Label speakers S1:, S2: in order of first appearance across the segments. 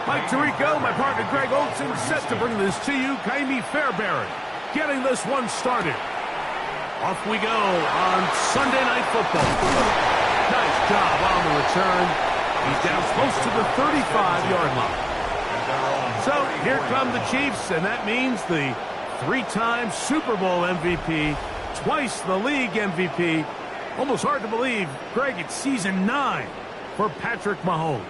S1: Mike Tirico, my partner Greg Olson, set to bring this to you. Kaimi Fairbairn getting this one started. Off we go on Sunday Night Football. Nice job on the return. He's down close to the 35-yard line. So here come the Chiefs, and that means the three-time Super Bowl MVP, twice the league MVP. Almost hard to believe, Greg, it's season 9 for Patrick Mahomes.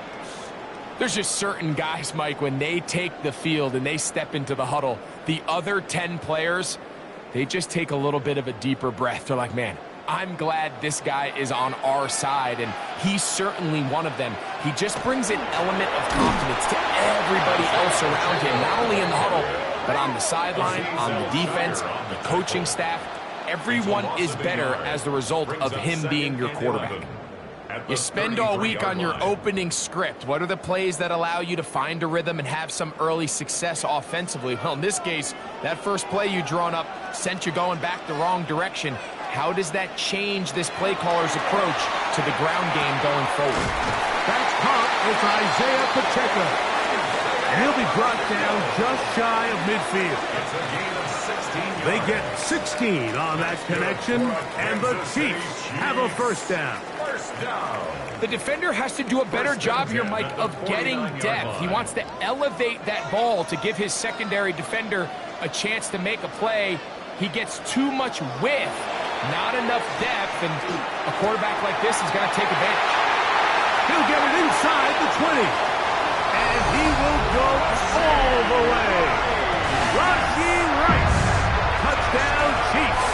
S2: There's just certain guys, Mike, when they take the field and they step into the huddle, the other 10 players, they just take a little bit of a deeper breath. They're like, man, I'm glad this guy is on our side, and he's certainly one of them. He just brings an element of confidence to everybody else around him, not only in the huddle, but on the sideline, on the defense, the coaching staff. Everyone is better as the result of him being your quarterback. You spend all week on your opening script. What are the plays that allow you to find a rhythm and have some early success offensively? Well, in this case, that first play you drawn up sent you going back the wrong direction. How does that change this play caller's approach to the ground game going forward?
S1: That's caught. It's Isaiah Pacheco. And he'll be brought down just shy of midfield. They get 16 on that connection, and the Chiefs have a first down.
S2: The defender has to do a better job here, Mike, of getting depth. He wants to elevate that ball to give his secondary defender a chance to make a play. He gets too much width, not enough depth, and a quarterback like this is going to take advantage.
S1: He'll get it inside the 20, and he will go all the way. Rashee Rice, touchdown Chiefs.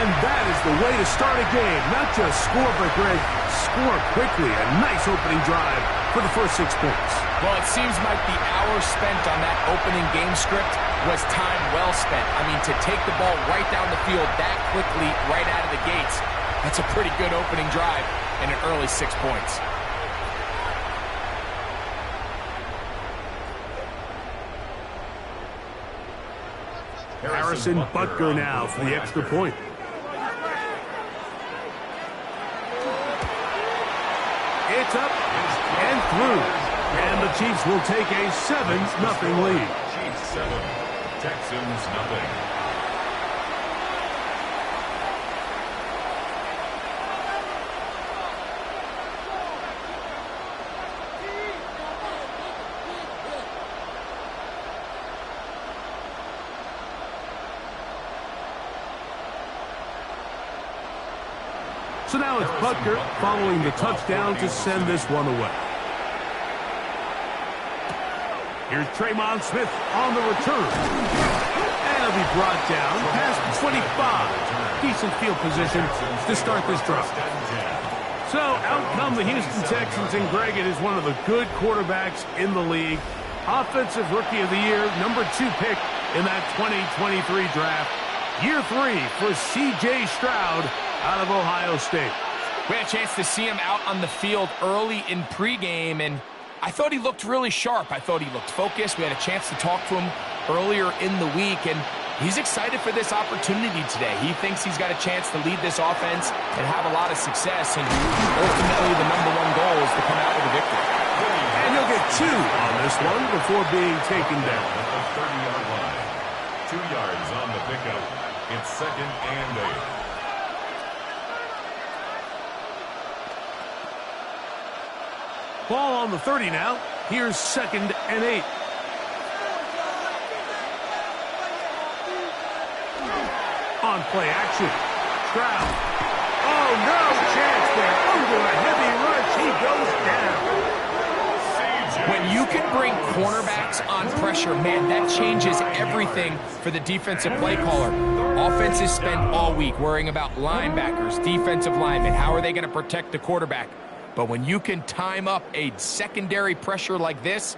S1: And that is the way to start a game. Not just score, but Greg, score quickly. A nice opening drive for the first 6 points.
S2: Well, it seems like the hour spent on that opening game script was time well spent. I mean, to take the ball right down the field that quickly, right out of the gates, that's a pretty good opening drive and an early 6 points.
S1: Harrison Butker now for the extra point. It's up and through. And the Chiefs will take a 7-0 lead.
S3: Chiefs 7, Texans nothing.
S1: So now it's Butker following the touchdown to send this one away. Here's Tremon Smith on the return. And he'll be brought down past the 25. Decent field position to start this drive. So out come the Houston Texans, and Greg, it is one of the good quarterbacks in the league. Offensive Rookie of the Year, number 2 pick in that 2023 draft. Year 3 for C.J. Stroud out of Ohio State.
S2: We had a chance to see him out on the field early in pregame, and I thought he looked really sharp. I thought he looked focused. We had a chance to talk to him earlier in the week, and he's excited for this opportunity today. He thinks he's got a chance to lead this offense and have a lot of success, and ultimately the #1 goal is to come out with a victory.
S1: And he'll get 2 on this one before being taken down.
S3: At the 30-yard line. 2 yards on the pickup. It's 2nd and 8.
S1: Ball on the 30 now. Here's 2nd and 8. On play action. Stroud. Oh, no chance there. Under a heavy rush, he goes down.
S2: When you can bring cornerbacks on pressure, man, that changes everything for the defensive play caller. Offenses spend all week worrying about linebackers, defensive linemen. How are they going to protect the quarterback? But when you can time up a secondary pressure like this,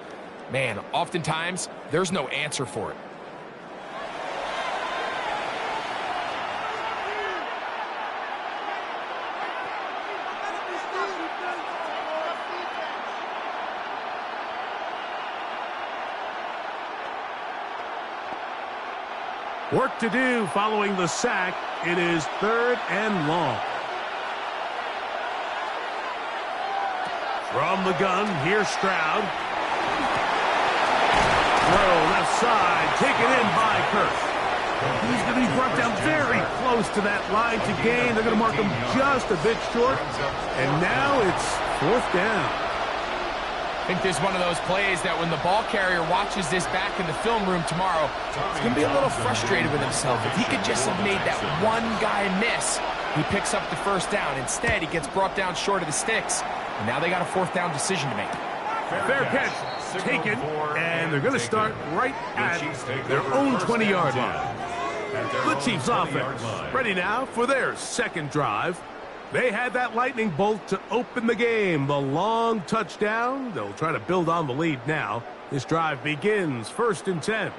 S2: man, oftentimes there's no answer for it.
S1: Work to do following the sack. It is 3rd and long. From the gun, here's Stroud. Throw left side, taken in by Kirk. He's going to be brought down very close to that line to gain. They're going to mark him just a bit short. And now it's 4th down.
S2: I think this is one of those plays that when the ball carrier watches this back in the film room tomorrow, he's going to be a little frustrated with himself. If he could just have made that one guy miss, he picks up the 1st down. Instead, he gets brought down short of the sticks. And now they got a 4th down decision to make.
S1: Fair catch taken, and they're going to start right at their own 20-yard line. The Chiefs offense ready now for their 2nd drive. They had that lightning bolt to open the game. The long touchdown. They'll try to build on the lead now. This drive begins 1st and 10.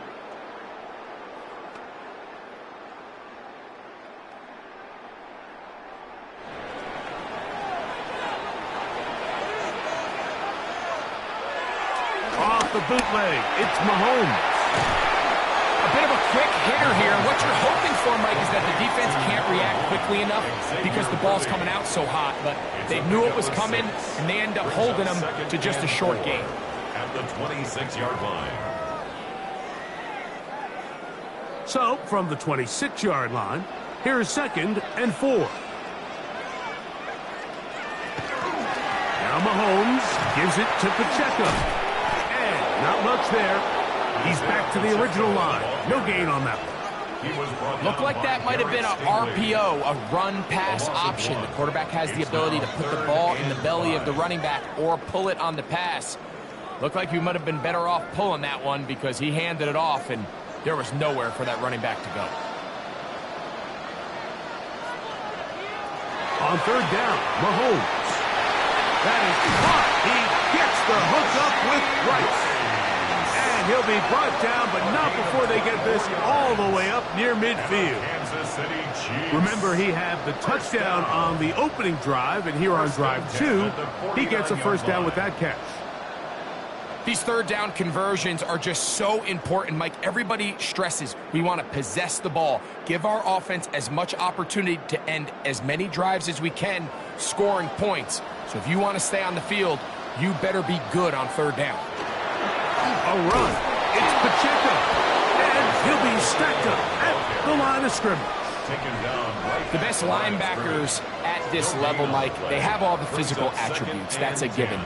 S1: Off the bootleg, it's Mahomes.
S2: A bit of a quick hitter here. What you're hoping for, Mike, is that the defense can't react quickly enough because the ball's coming out so hot. But they knew it was coming, and they end up holding them to just a short gain.
S3: At the 26-yard line.
S1: So, from the 26-yard line, here's 2nd and 4. Now Mahomes gives it to Pacheco. Not much there. He's back to the original line. No gain on that one.
S2: Looked like that might have been a RPO, a run-pass option. The quarterback has the ability to put the ball in the belly of the running back or pull it on the pass. Looked like he might have been better off pulling that one because he handed it off, and there was nowhere for that running back to go.
S1: On 3rd down, Mahomes. That is caught. He gets the hook up with Rice. He'll be brought down, but not before they get this all the way up near midfield. Remember, he had the touchdown on the opening drive, and here on drive 2, he gets a 1st down with that catch.
S2: These 3rd down conversions are just so important, Mike. Everybody stresses we want to possess the ball, give our offense as much opportunity to end as many drives as we can, scoring points. So if you want to stay on the field, you better be good on 3rd down.
S1: A run. It's Pacheco. And he'll be stacked up at the line of scrimmage.
S2: The best linebackers at this level, Mike, they have all the physical attributes. That's a given.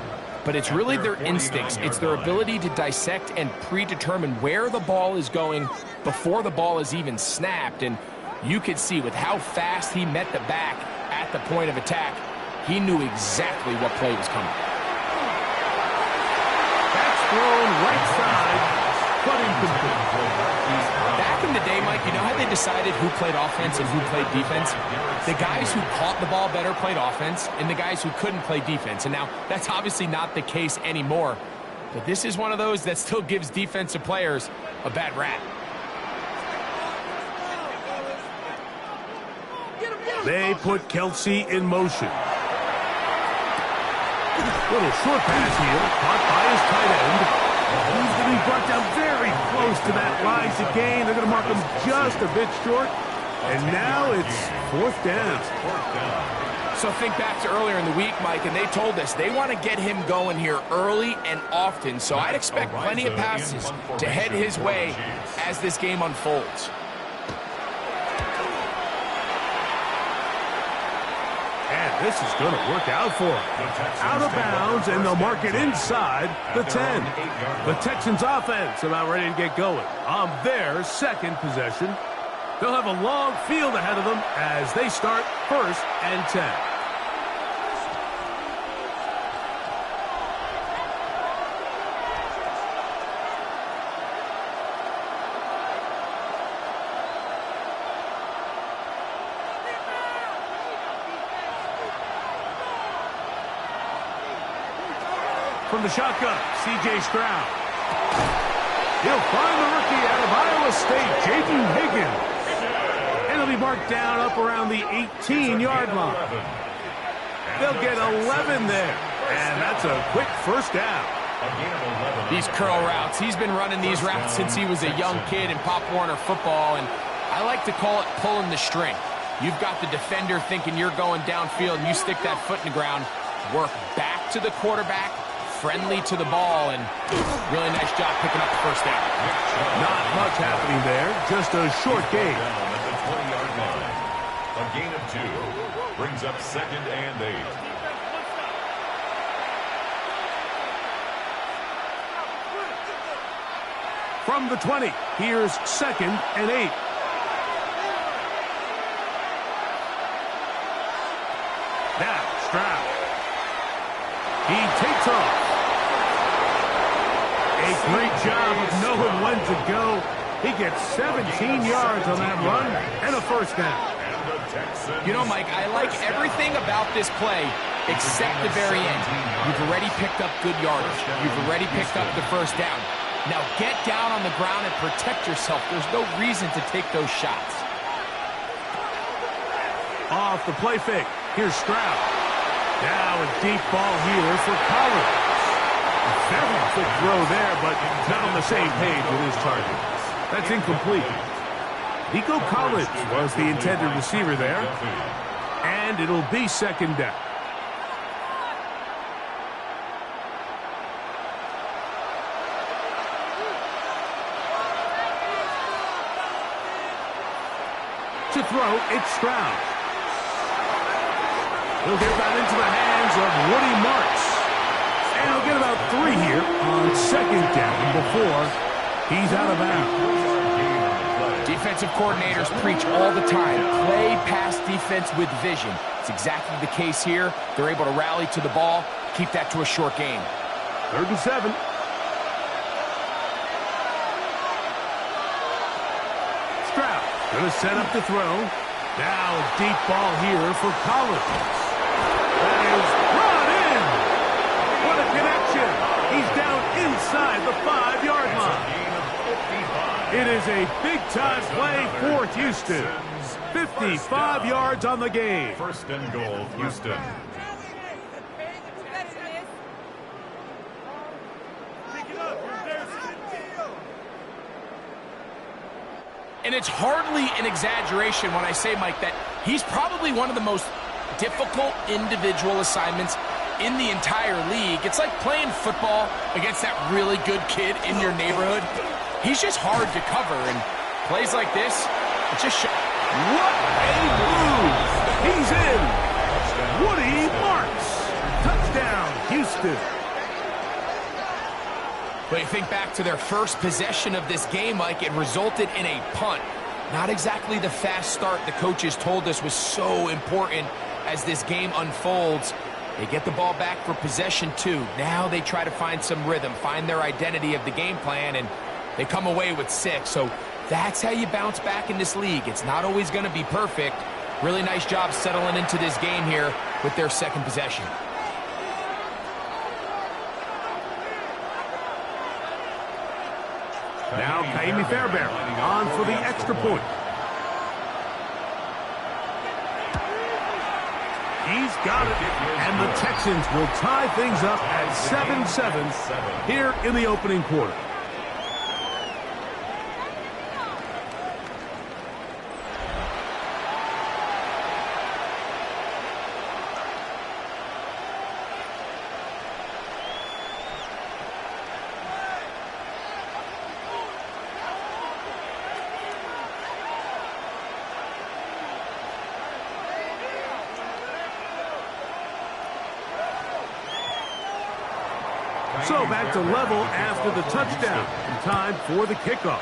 S2: But it's really their instincts. It's their ability to dissect and predetermine where the ball is going before the ball is even snapped. And you could see with how fast he met the back at the point of attack, he knew exactly what play was coming.
S1: Thrown right side, but incomplete.
S2: Back in the day, Mike, you know how they decided who played offense and who played defense? The guys who caught the ball better played offense, and the guys who couldn't play defense. And now, that's obviously not the case anymore. But this is one of those that still gives defensive players a bad rap.
S1: They put Kelsey in motion. Little short pass here, caught by his tight end. He's going to be brought down very close to that line to gain. They're going to mark him just a bit short. And now it's 4th down.
S2: So think back to earlier in the week, Mike, and they told us they want to get him going here early and often. So I'd expect plenty of passes to head his way as this game unfolds.
S1: And this is going to work out for him. Out of bounds, and they'll mark it inside the 10. The Texans offense about ready to get going on their 2nd possession. They'll have a long field ahead of them as they start 1st and 10. From the shotgun, C.J. Stroud. He'll find the rookie out of Iowa State, Jaden Higgins. And he'll be marked down up around the 18-yard line. They'll get 11 there. And that's a quick 1st down.
S2: These curl routes, he's been running these routes since he was a young kid in Pop Warner football, and I like to call it pulling the string. You've got the defender thinking you're going downfield, and you stick that foot in the ground, work back to the quarterback, friendly to the ball, and really nice job picking up the first down.
S1: Not much happening there, just a short gain.
S3: Down at the 20-yard line. A gain of 2 brings up 2nd and 8.
S1: From the 20, here's 2nd and 8. Now, Stroud. He takes off. A great job of knowing when to go. He gets 17 yards on that run and a first down.
S2: You know, Mike, I like everything about this play except the very end. You've already picked up good yardage. You've already picked up the first down. Now get down on the ground and protect yourself. There's no reason to take those shots.
S1: Off the play fake. Here's Stroud. Now a deep ball here for Collins. A very quick throw there, but not on the same page with his target. That's incomplete. Nico Collins was the intended receiver there. And it'll be 2nd down. To throw, it's Stroud. He'll get that into the hands of Woody Marks. And he'll get about 3 here on 2nd down before he's out of bounds.
S2: Defensive coordinators preach all the time, play pass defense with vision. It's exactly the case here. They're able to rally to the ball, keep that to a short gain.
S1: 3rd and 7. Stroud gonna set up the throw. Now a deep ball here for Collins. That is brought in. What a connection. He's down inside the 5-yard line. It is a big-time play for Houston. 55 yards on the game.
S3: 1st and goal, Houston.
S2: And it's hardly an exaggeration when I say, Mike, that he's probably one of the most difficult individual assignments in the entire league. It's like playing football against that really good kid in your neighborhood. He's just hard to cover, and plays like this, it just shows.
S1: What a move! He's in! Woody Marks! Touchdown, Houston!
S2: But you think back to their first possession of this game, Mike, it resulted in a punt. Not exactly the fast start the coaches told us was so important as this game unfolds. They get the ball back for possession 2. Now they try to find some rhythm, find their identity of the game plan, and they come away with 6. So that's how you bounce back in this league. It's not always going to be perfect. Really nice job settling into this game here with their 2nd possession.
S1: Now Kaimi Fairbairn on for the extra point. He's got it. And the Texans will tie things up at 7-7 here in the opening quarter. So back to level after the touchdown. In time for the kickoff.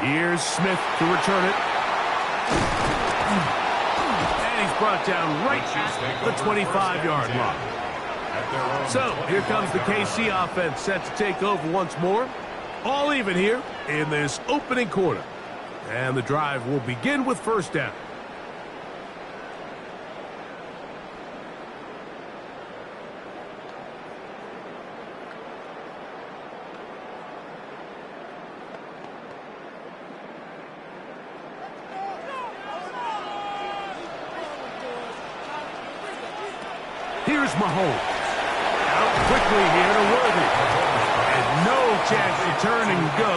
S1: Here's Smith to return it. And he's brought down right at the 25-yard line. So here comes the KC offense set to take over once more. All even here in this opening quarter. And the drive will begin with first down. Here's Mahomes. Out quickly here to Worthy. And no chance to turn and go.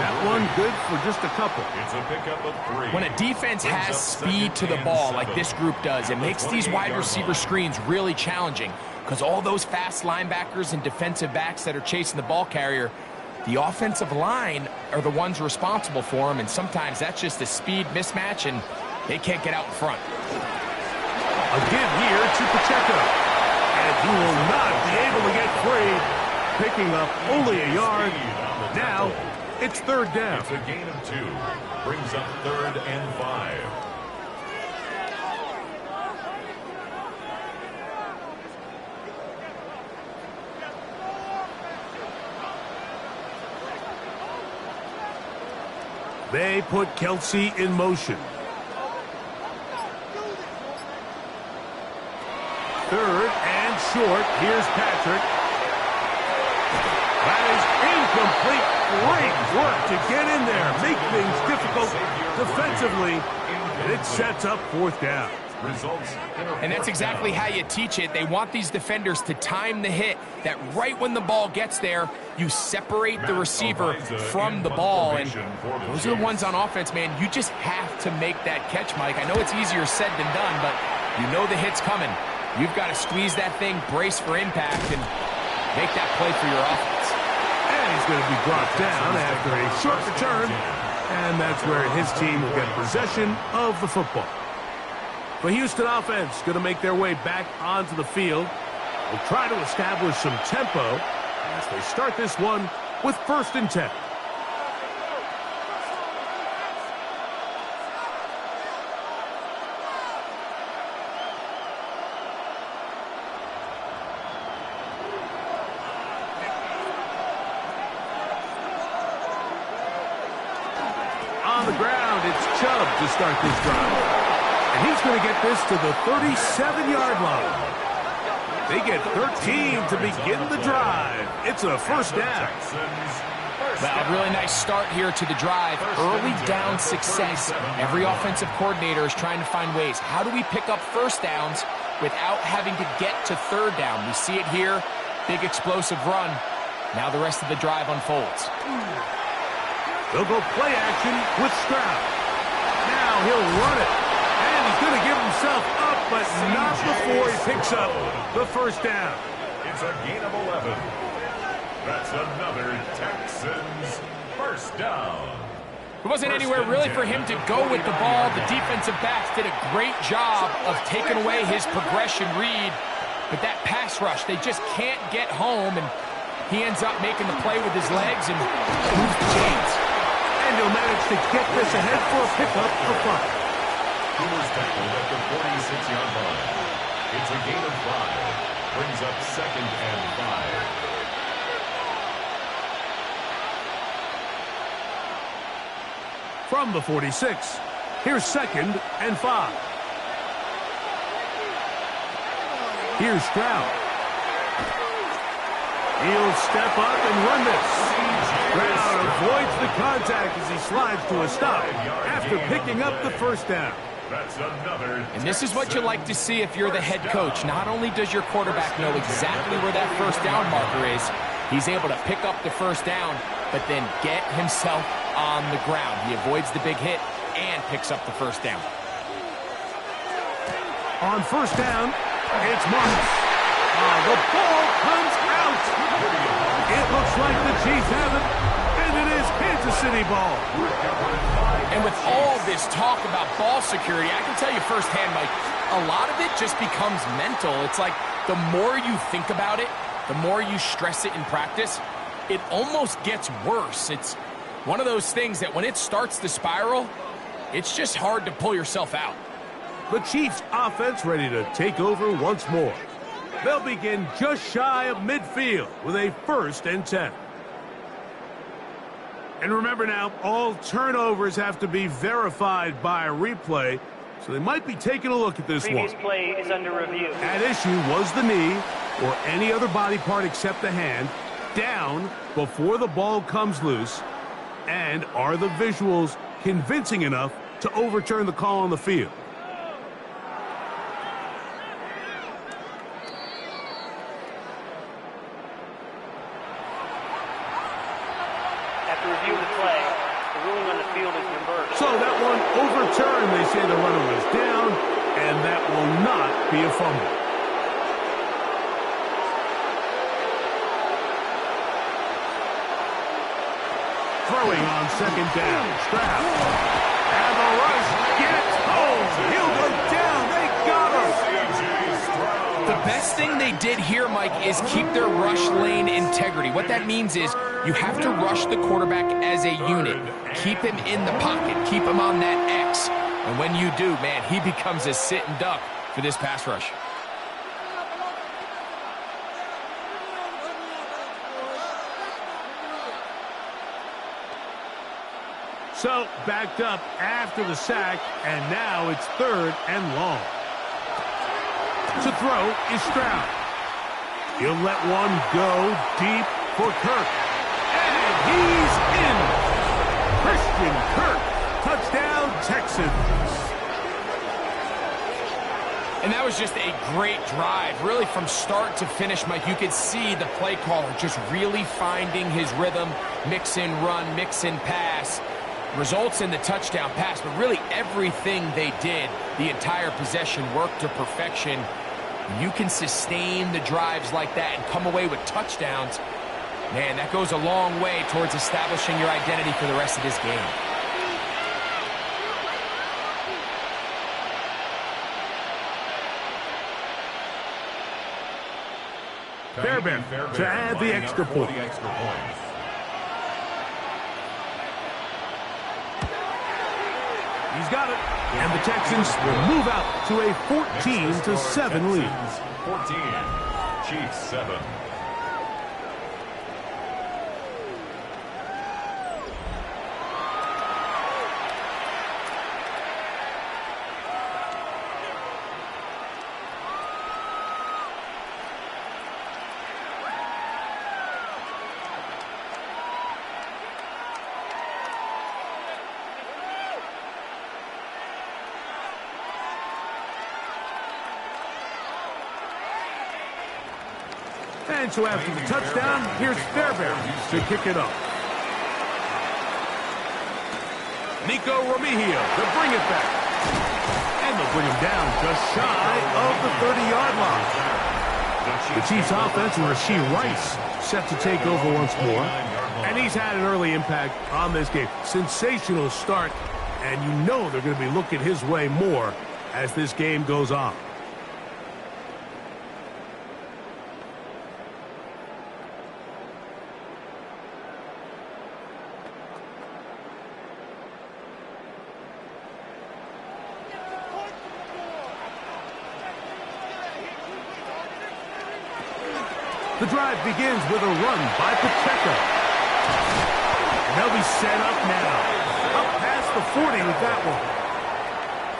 S1: That one, good for just a couple.
S3: It's a pickup of 3.
S2: When a defense has speed to the ball like this group does, it makes these wide receiver screens really challenging because all those fast linebackers and defensive backs that are chasing the ball carrier, the offensive line are the ones responsible for them, and sometimes that's just a speed mismatch, and they can't get out in front.
S1: A give here to Pacheco, and he will not be able to get free, picking up only a yard. Now, it's third down.
S3: It's a gain of 2. Brings up 3rd and 5.
S1: They put Kelsey in motion. Third and short. Here's Patrick. That is incomplete. Great work to get in there, make things difficult defensively, and it sets up 4th down.
S2: And that's exactly how you teach it. They want these defenders to time the hit, that right when the ball gets there, you separate the receiver from the ball. And those are the ones on offense, man. You just have to make that catch, Mike. I know it's easier said than done, but you know the hit's coming. You've got to squeeze that thing, brace for impact, and make that play for your offense.
S1: And he's going to be brought down after a short return, and that's where his team will get possession of the football. The Houston offense going to make their way back onto the field. Will try to establish some tempo as they start this one with 1st and 10. On the ground, it's Chubb to start this drive. And he's going to get this to the 37-yard line. They get 13 to begin the drive. It's a 1st down.
S2: Well, a really nice start here to the drive. Early down success. Every offensive coordinator is trying to find ways. How do we pick up 1st downs without having to get to 3rd down? We see it here. Big explosive run. Now the rest of the drive unfolds.
S1: They'll go play action with Stroud. Now he'll run it. And he's going to give himself up, but not before he picks up the 1st down.
S3: It's a gain of 11. That's another Texans 1st down.
S2: There wasn't anywhere really for him to go with the ball. The defensive backs did a great job of taking away his progression read. But that pass rush, they just can't get home, and he ends up making the play with his legs and moves the chains.
S1: And he'll manage to get this ahead for a pickup of 5.
S3: Cooper's tackled at the 46-yard line. It's a gain of 5. Brings up 2nd and 5.
S1: From the 46, here's 2nd and 5. Here's Stroud. He'll step up and run this. Stroud avoids the contact as he slides to a stop after picking up the 1st down.
S3: That's another.
S2: And this is what you like to see if you're the head coach. Not only does your quarterback know exactly where that 1st down marker is, he's able to pick up the 1st down, but then get himself on the ground. He avoids the big hit and picks up the 1st down.
S1: On 1st down, it's Marcus. The ball comes out. It looks like the Chiefs have it, and it is Kansas City ball.
S2: And with all this talk about ball security, I can tell you firsthand, Mike, a lot of it just becomes mental. It's like the more you think about it, the more you stress it in practice, it almost gets worse. It's one of those things that when it starts to spiral, it's just hard to pull yourself out.
S1: The Chiefs offense ready to take over once more. They'll begin just shy of midfield with a 1st and 10. And remember now, all turnovers have to be verified by a replay, so they might be taking a look at this one.
S4: Previous play is under review.
S1: At issue was the knee, or any other body part except the hand, down before the ball comes loose, and are the visuals convincing enough to overturn the call on the field?
S4: After review of the play,
S1: one overturned. They say the runner was down, and that will not be a fumble. Throwing on second down. Stroud. And the rush gets home. He'll go down. They got him.
S2: The best thing they did here, Mike, is keep their rush lane integrity. What that means is you have to rush the quarterback as a unit. Keep him in the pocket. Keep him on that X. And when you do, man, he becomes a sitting duck for this pass rush.
S1: So, backed up after the sack, and now it's 3rd and long. To throw is Stroud. He'll let one go deep for Kirk. And he's in. Christian Kirk. Touchdown, Texans.
S2: And that was just a great drive. Really, from start to finish, Mike, you could see the play caller just really finding his rhythm. Mix in run, mix in pass. Results in the touchdown pass, but really everything they did, the entire possession worked to perfection. When you can sustain the drives like that and come away with touchdowns, man, that goes a long way towards establishing your identity for the rest of this game.
S1: Fairbairn to add the extra point. He's got it. And the Texans will move out to a 14-7 lead.
S3: 14, Chiefs 7.
S1: And so after the touchdown, here's Fairbairn to kick it up. Nico Remigio to bring it back. And they'll bring him down just shy of the 30-yard line. The Chiefs offense and Rashee Rice set to take over once more. And he's had an early impact on this game. Sensational start. And you know they're going to be looking his way more as this game goes on. The drive begins with a run by Pacheco. And they'll be set up now. Up past the 40 with that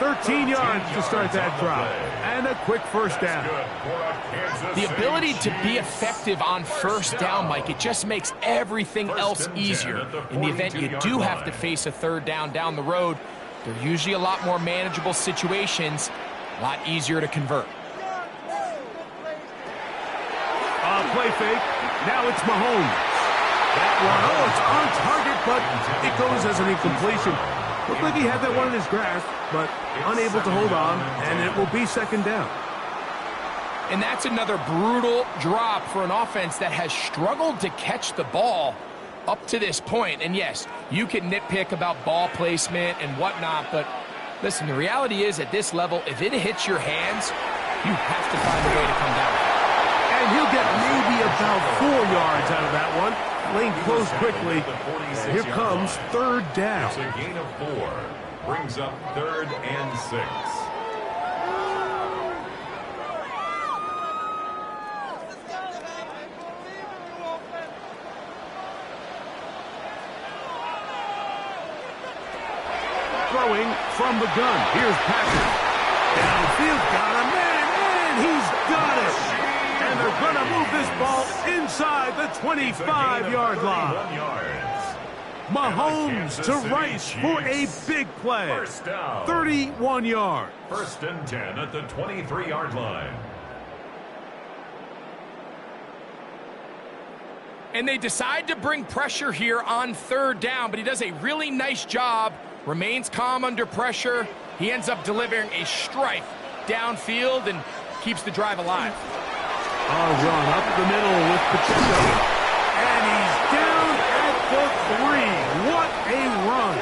S1: one. 13 yards to start that drive. And a quick first down.
S2: The ability to be effective on first down, Mike, it just makes everything else easier. In the event you do have to face a third down the road, they're usually a lot more manageable situations, a lot easier to convert.
S1: Play fake. Now it's Mahomes. That one, oh, it's on target, but it goes as an incompletion. Looked like he had that one in his grasp, but unable to hold on, and it will be second down.
S2: And that's another brutal drop for an offense that has struggled to catch the ball up to this point. And yes, you can nitpick about ball placement and whatnot, but listen, the reality is at this level, if it hits your hands, you have to find a way to come down.
S1: And he'll get maybe about 4 yards out of that one. Lane closed quickly. And here comes third down.
S3: It's a gain of 4. Brings up 3rd and 6.
S1: Throwing from the gun. Here's Patrick. Downfield, got a man, and he's got it. And they're going to move this ball inside the 25-yard line. Mahomes to Rice for a big play. 31 yards.
S3: 1st and 10 at the 23-yard line.
S2: And they decide to bring pressure here on third down, but he does a really nice job remains calm under pressure. He ends up delivering a strike downfield and keeps the drive alive.
S1: Run up the middle with Pacheco. And he's down at the 3. What a run.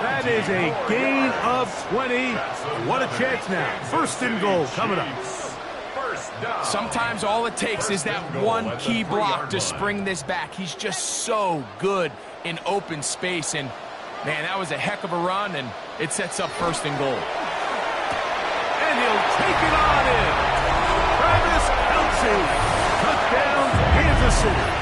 S1: That is a gain of 20. What a chance now. First and goal coming up.
S2: Sometimes all it takes is that one key block to spring this back. He's just so good in open space. And, man, that was a heck of a run, and it sets up first and goal.
S1: And he'll take it on in. Travis Kelce. Touchdown, Kansas City.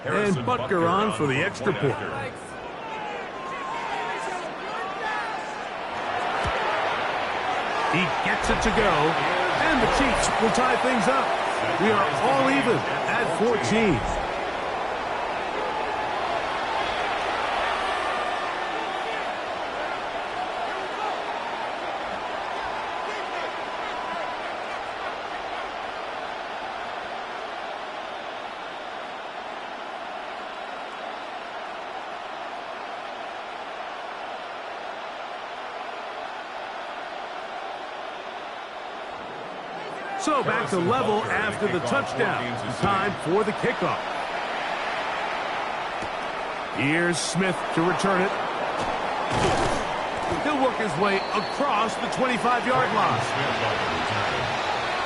S1: And Butker on for the extra point. He gets it to go, and the Chiefs will tie things up. We are all even at 14. So back to level after the touchdown. Time for the kickoff. Here's Smith to return it. He'll work his way across the 25-yard line.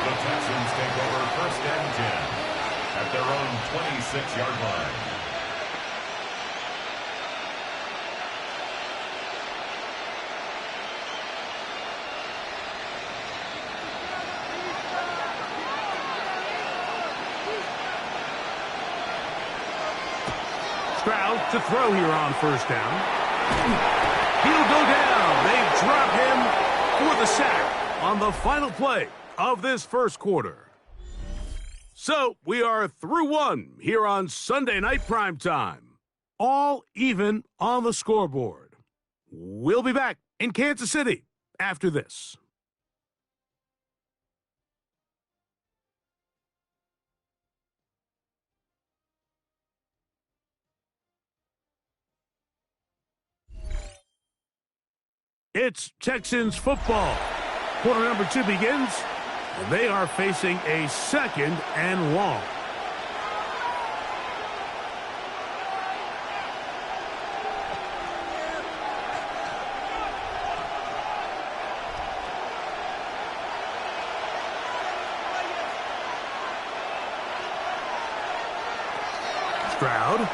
S3: The Texans take over first and 10 at their own 26-yard line.
S1: Stroud to throw here on first down. He'll go down. They drop him for the sack on the final play of this first quarter. So we are through one here on Sunday Night Primetime. All even on the scoreboard. We'll be back in Kansas City after this. It's Texans football. Quarter number 2 begins, and they are facing a second and long. Stroud.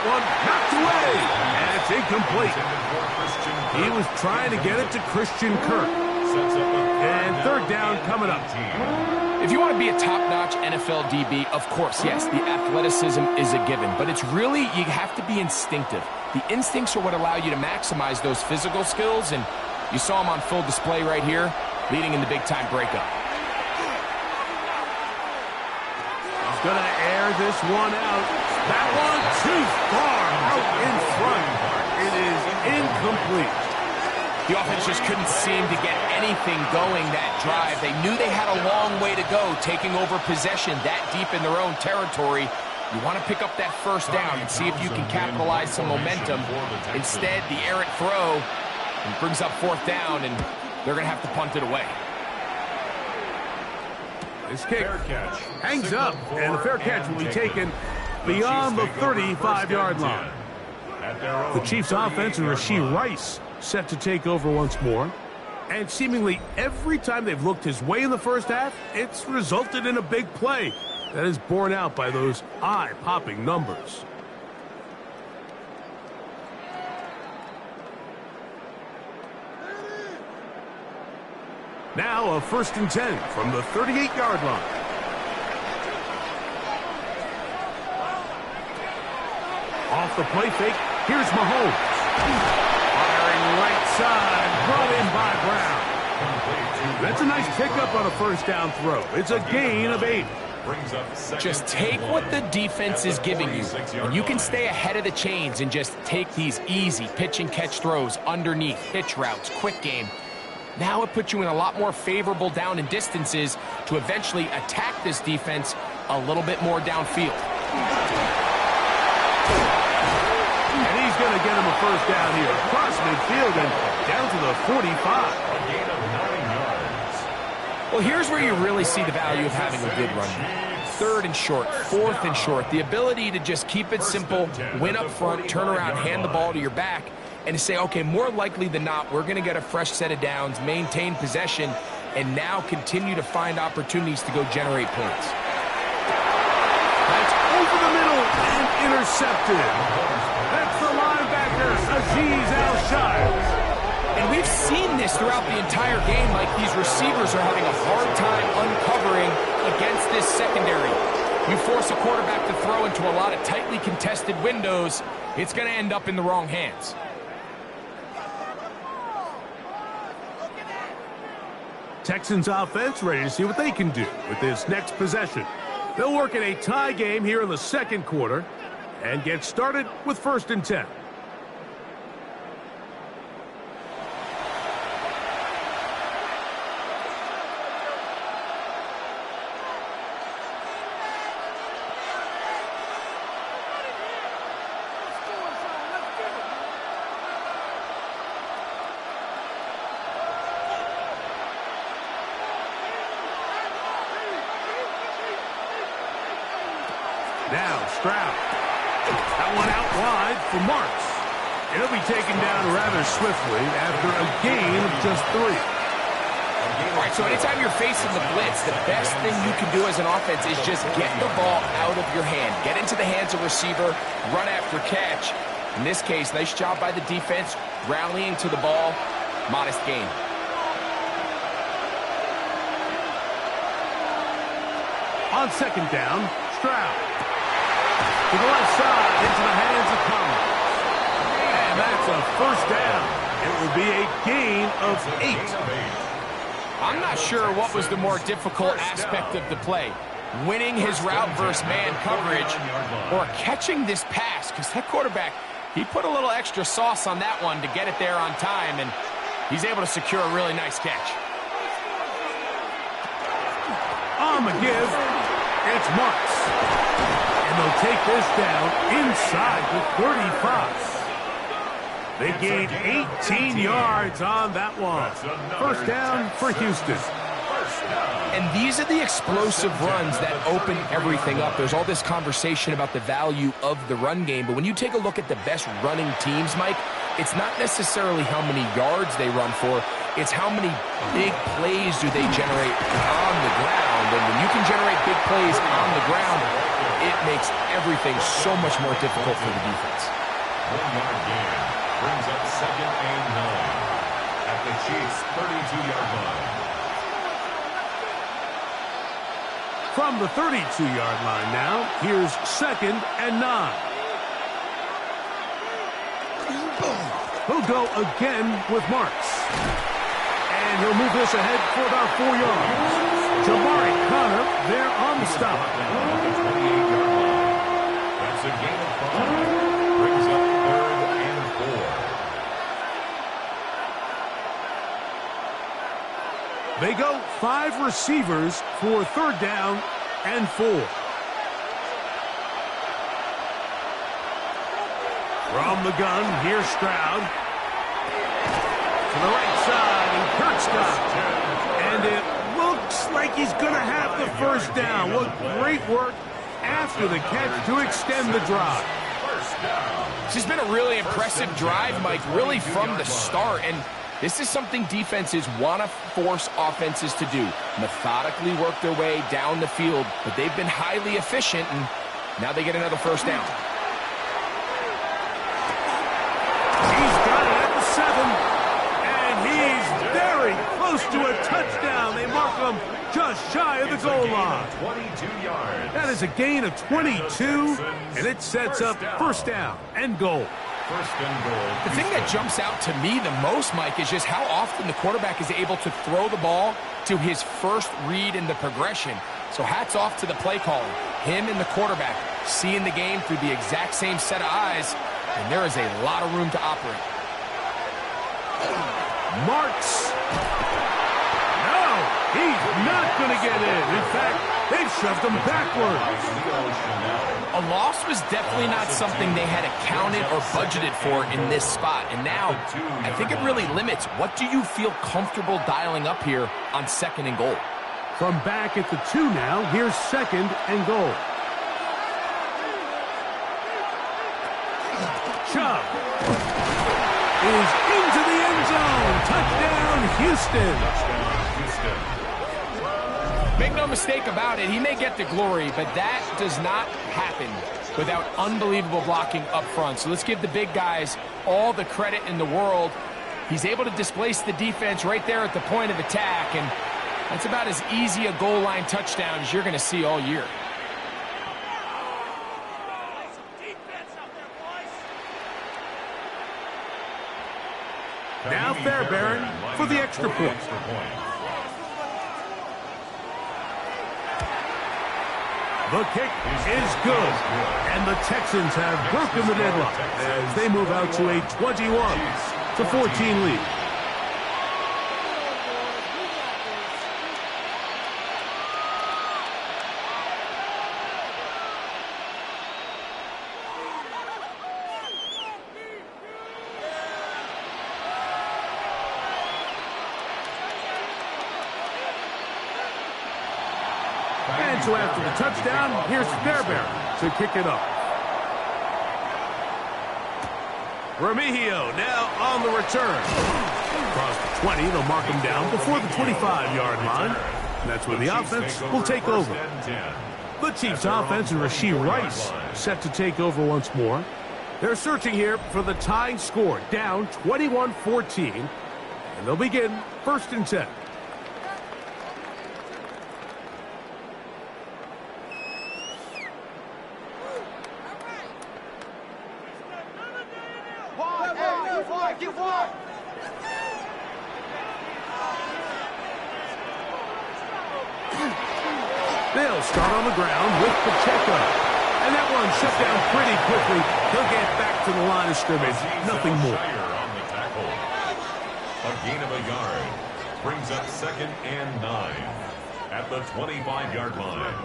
S1: One knocked away, and it's incomplete. He was trying to get it to Christian Kirk. And third down coming up.
S2: If you want to be a top-notch NFL DB, of course, yes, the athleticism is a given. But it's really, you have to be instinctive. The instincts are what allow you to maximize those physical skills, and you saw him on full display right here, leading in the big-time breakup.
S1: He's going to air this one out. That one too far out in front. It is incomplete.
S2: The offense just couldn't seem to get anything going that drive. They knew they had a long way to go, taking over possession that deep in their own territory. You want to pick up that first down and see if you can capitalize some momentum. Instead, the errant throw brings up fourth down, and they're going to have to punt it away.
S1: This kick hangs up, and the fair catch will be taken beyond the 35-yard line. The Chiefs' offense and Rashee Rice set to take over once more. And seemingly every time they've looked his way in the first half, it's resulted in a big play that is borne out by those eye-popping numbers. Now a 1st and 10 from the 38-yard line. Off the play fake, here's Mahomes. Firing right side, brought in by Brown. That's a nice pickup on a first down throw. It's a gain of 8.
S2: Just take what the defense is giving you, and you can stay ahead of the chains and just take these easy pitch and catch throws underneath, hitch routes, quick game. Now it puts you in a lot more favorable down and distances to eventually attack this defense a little bit more downfield.
S1: And he's going to get him a first down here across midfield and down to the 45.
S3: A gain of 9 yards.
S2: Well, here's where you really see the value of having a good run. 3rd and short, 4th and short. The ability to just keep it simple, win up front, turn around, hand the ball to your back, and to say, okay, more likely than not, we're going to get a fresh set of downs, maintain possession, and now continue to find opportunities to go generate points.
S1: That's over the middle and intercepted. That's the linebacker, Azeez Al-Shires.
S2: And we've seen this throughout the entire game, like these receivers are having a hard time uncovering against this secondary. You force a quarterback to throw into a lot of tightly contested windows, it's going to end up in the wrong hands.
S1: Texans offense ready to see what they can do with this next possession. They'll work in a tie game here in the second quarter and get started with 1st and 10. Now Stroud. That one out wide for Marks. He'll be taken down rather swiftly after a gain of just 3.
S2: All right, so anytime you're facing the blitz, the best thing you can do as an offense is just get the ball out of your hand. Get into the hands of receiver, run after catch. In this case, nice job by the defense, rallying to the ball, modest gain.
S1: On 2nd down, Stroud. To the left side, into the hands of Collins. And that's a first down. It will be a gain of 8.
S2: I'm not sure what was the more difficult aspect of the play. Winning his route versus man coverage or catching this pass, because that quarterback, he put a little extra sauce on that one to get it there on time, and he's able to secure a really nice catch.
S1: On the give, it's Marks. And they'll take this down inside the 35. They gained 18 yards on that one. First down for Houston.
S2: And these are the explosive runs that open everything up. There's all this conversation about the value of the run game, but when you take a look at the best running teams, Mike, it's not necessarily how many yards they run for, it's how many big plays do they generate on the ground. And when you can generate big plays on the ground, it makes everything so much more difficult for the defense.
S3: 1-yard gain brings up 2nd and 9 at the Chiefs' 32-yard line.
S1: From the 32-yard line now, here's 2nd and 9. He'll go again with Marks. And he'll move this ahead for about 4 yards. Jabari Connor there on the stop.
S3: At the 28-yard line. That's a gain of 5. Brings up 3rd and 4.
S1: They go 5 receivers for 3rd down and 4. From the gun, here's Stroud. To the right side, and Kurt's got it. And it looks like he's going to have the first down. What great work after the catch to extend the drive.
S2: This has been a really impressive drive, Mike, really from the start. And this is something defenses want to force offenses to do. Methodically work their way down the field, but they've been highly efficient, and now they get another first down.
S1: He's got it at the 7, and he's very close to a touchdown. They mark him just shy of the goal line.
S3: 22 yards.
S1: That is a gain of 22, and it sets up first down and goal.
S3: First and goal.
S2: The thing that jumps out to me the most, Mike, is just how often the quarterback is able to throw the ball to his first read in the progression. So hats off to the play caller. Him and the quarterback seeing the game through the exact same set of eyes, and there is a lot of room to operate.
S1: Marks. No, he's not going to get in. In fact, they've shoved him backwards.
S2: A loss was definitely not something they had accounted or budgeted for in this spot. And now, I think it really limits. What do you feel comfortable dialing up here on second and goal?
S1: From back at the 2 now, here's second and goal. Chubb is into the end zone. Touchdown, Houston.
S2: Make no mistake about it, he may get the glory, but that does not happen without unbelievable blocking up front. So let's give the big guys all the credit in the world. He's able to displace the defense right there at the point of attack, and that's about as easy a goal line touchdown as you're going to see all year.
S1: Now Fairbairn for the extra point. The kick is good, and the Texans have broken the deadlock as they move out to a 21-14 lead. And so after the touchdown, here's Fairbairn to kick it up. Remigio now on the return. Across the 20, they'll mark him down before the 25-yard line. And that's where the offense will take over. The Chiefs' offense and Rashee Rice set to take over once more. They're searching here for the tying score, down 21-14. And they'll begin first and 10. They'll start on the ground with Pacheco. And that one shut down pretty quickly. He'll get back to the line of scrimmage. Nothing more.
S3: On the tackle. A gain of a yard. Brings up second and 9 at the 25-yard line.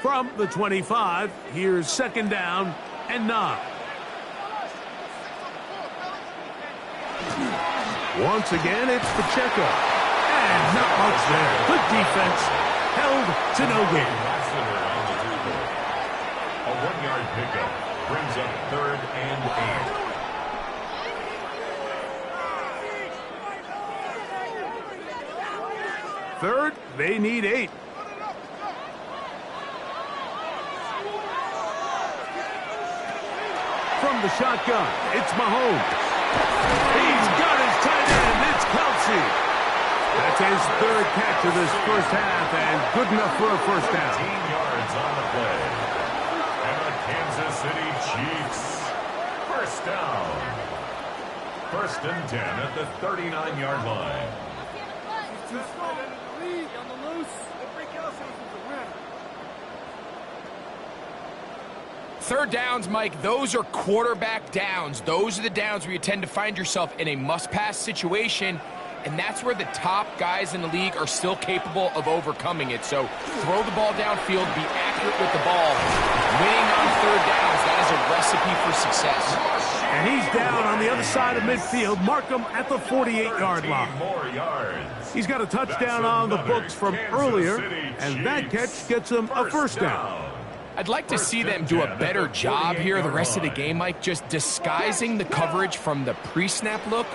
S1: From the 25, here's second down and 9. Once again, it's Pacheco. And not much there. Good defense. Held to no gain.
S3: A 1-yard pickup brings up third and 8.
S1: Third, they need 8. From the shotgun, it's Mahomes. He's got his tight end. It's Kelsey. That's his third catch of this first half, and good enough for a first down.
S3: 15 yards on the play. And the Kansas City Chiefs. First down. First and 10 at the 39-yard line.
S2: Third downs, Mike, those are quarterback downs. Those are the downs where you tend to find yourself in a must-pass situation, and that's where the top guys in the league are still capable of overcoming it. So throw the ball downfield, be accurate with the ball. Winning on third downs, that is a recipe for success.
S1: And he's down on the other side of midfield. Mark him at the 48-yard line.
S3: More yards.
S1: He's got a touchdown on the books from earlier, and that catch gets him a first down.
S2: I'd like to see them do a better job here the rest of the game, Mike, just disguising the coverage from the pre-snap look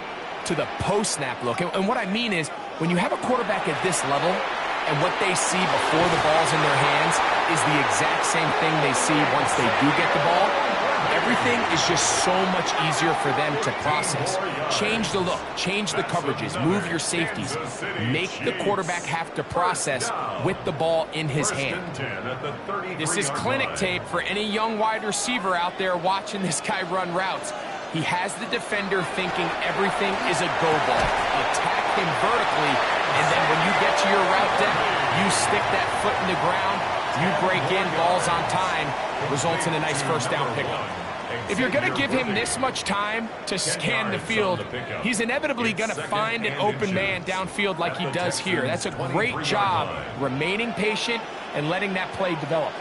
S2: to the post-snap look. And what I mean is, when you have a quarterback at this level and what they see before the ball's in their hands is the exact same thing they see once they do get the ball, everything is just so much easier for them to process. Change the look, change the coverages, move your safeties. Make the quarterback have to process with the ball in his hand. This is clinic tape for any young wide receiver out there watching this guy run routes. He has the defender thinking everything is a go ball. Attack him vertically, and then when you get to your route depth, you stick that foot in the ground, you break in, balls on time, results in a nice first down pickup. If you're going to give him this much time to scan the field, he's inevitably going to find an open man downfield like he does here. That's a great job remaining patient and letting that play develop.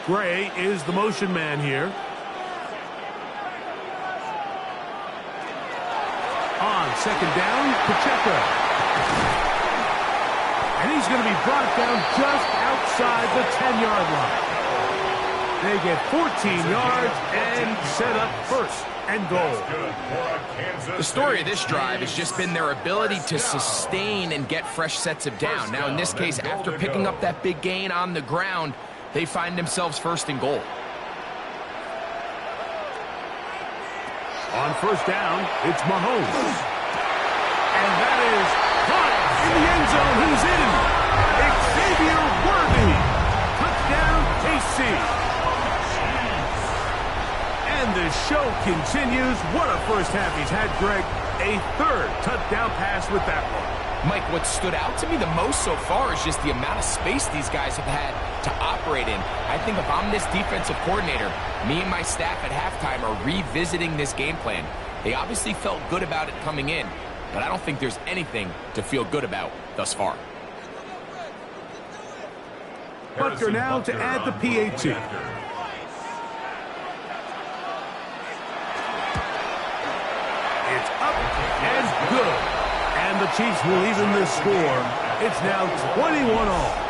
S1: Gray is the motion man here. On second down, Pacheco. And he's going to be brought down just outside the 10-yard line. They get 14 yards and set up first and goal.
S2: The story of this drive has just been their ability to sustain and get fresh sets of down. Now, in this case, after picking up that big gain on the ground, they find themselves first and goal.
S1: On first down, it's Mahomes. And that is caught in the end zone. Who's in? Xavier Worthy. Touchdown, KC. And the show continues. What a first half he's had, Greg. A third touchdown pass with that one.
S2: Mike, what stood out to me the most so far is just the amount of space these guys have had to operate in. I think if I'm this defensive coordinator, me and my staff at halftime are revisiting this game plan. They obviously felt good about it coming in, but I don't think there's anything to feel good about thus far.
S1: Butker now to add the PAT. It's up and good. And the Chiefs will even this score. It's now 21-all.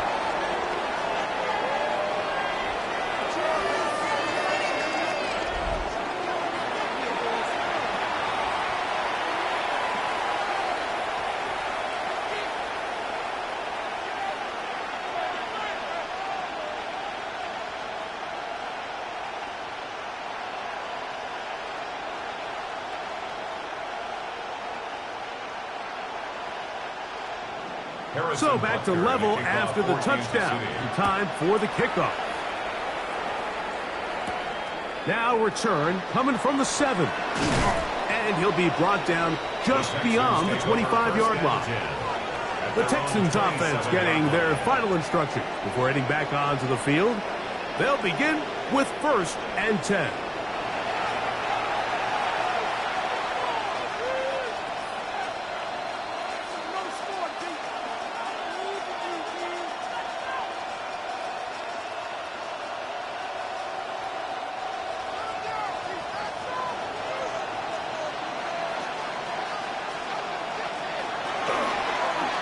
S1: So back to level after the touchdown. Time for the kickoff. Now return coming from the 7. And he'll be brought down just beyond the 25-yard line. The Texans offense getting their final instruction before heading back onto the field. They'll begin with 1st and 10.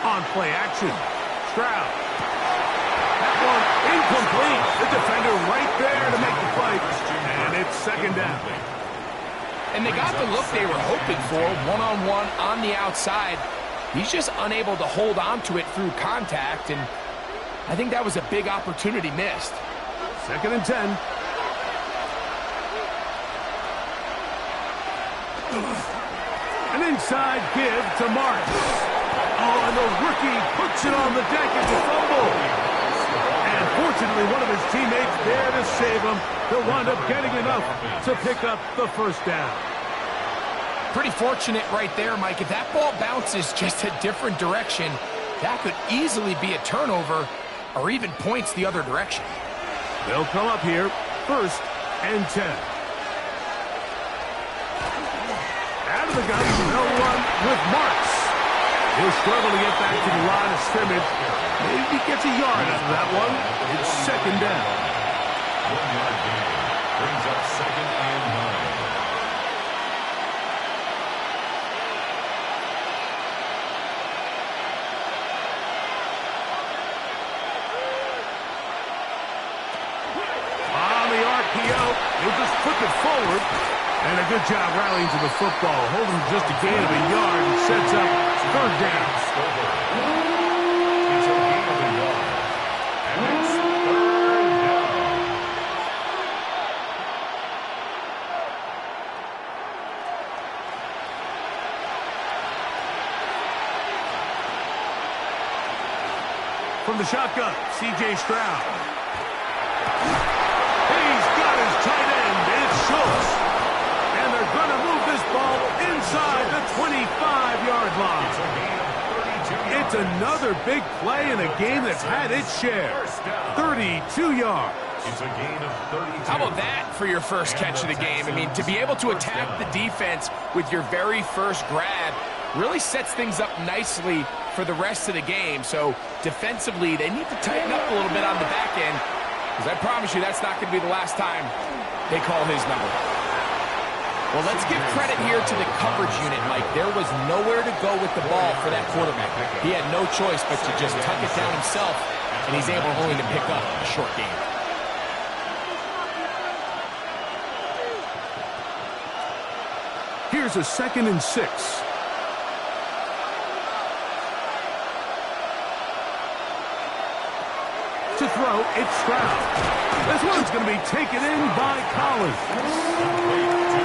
S1: On play action, Stroud. That one incomplete. The defender right there to make the play. And it's second down.
S2: And they got the look they were hoping for, one-on-one on the outside. He's just unable to hold on to it through contact, and I think that was a big opportunity missed.
S1: Second and 10. An inside give to Marks. Oh, and the rookie puts it on the deck. It's a fumble. And fortunately, one of his teammates there to save him. He'll wind up getting enough to pick up the first down.
S2: Pretty fortunate right there, Mike. If that ball bounces just a different direction, that could easily be a turnover or even points the other direction.
S1: They'll come up here, 1st and 10. Out of the gun, no one with Marks. He'll struggle to get back to the line of scrimmage. Maybe gets a yard out of that one. It's second down.
S3: 1-yard gain brings up 2nd and 9.
S1: On the RPO, he'll just flip it forward. And a good job rallying to the football. Holding just a gain of a yard and sets up 3rd down.
S3: It's a gain of a yard. And it's 3rd down.
S1: from the shotgun. C.J. Stroud. He's got his tight end. It's Schultz. And they're going to move this ball inside the 25-yard line. It's another big play in a game that's had its share. 32 yards.
S3: It's a gain of 32.
S2: How about that for your first catch of the game? I mean, to be able to attack the defense with your very first grab really sets things up nicely for the rest of the game. So defensively, they need to tighten up a little bit on the back end, because I promise you that's not going to be the last time they call his number. Well, let's give credit here to the coverage unit, Mike. There was nowhere to go with the ball for that quarterback. He had no choice but to just tuck it down himself, and he's able only to pick up a short game.
S1: Here's a 2nd and 6. To throw, it's Stroud. This one's going to be taken in by Collins.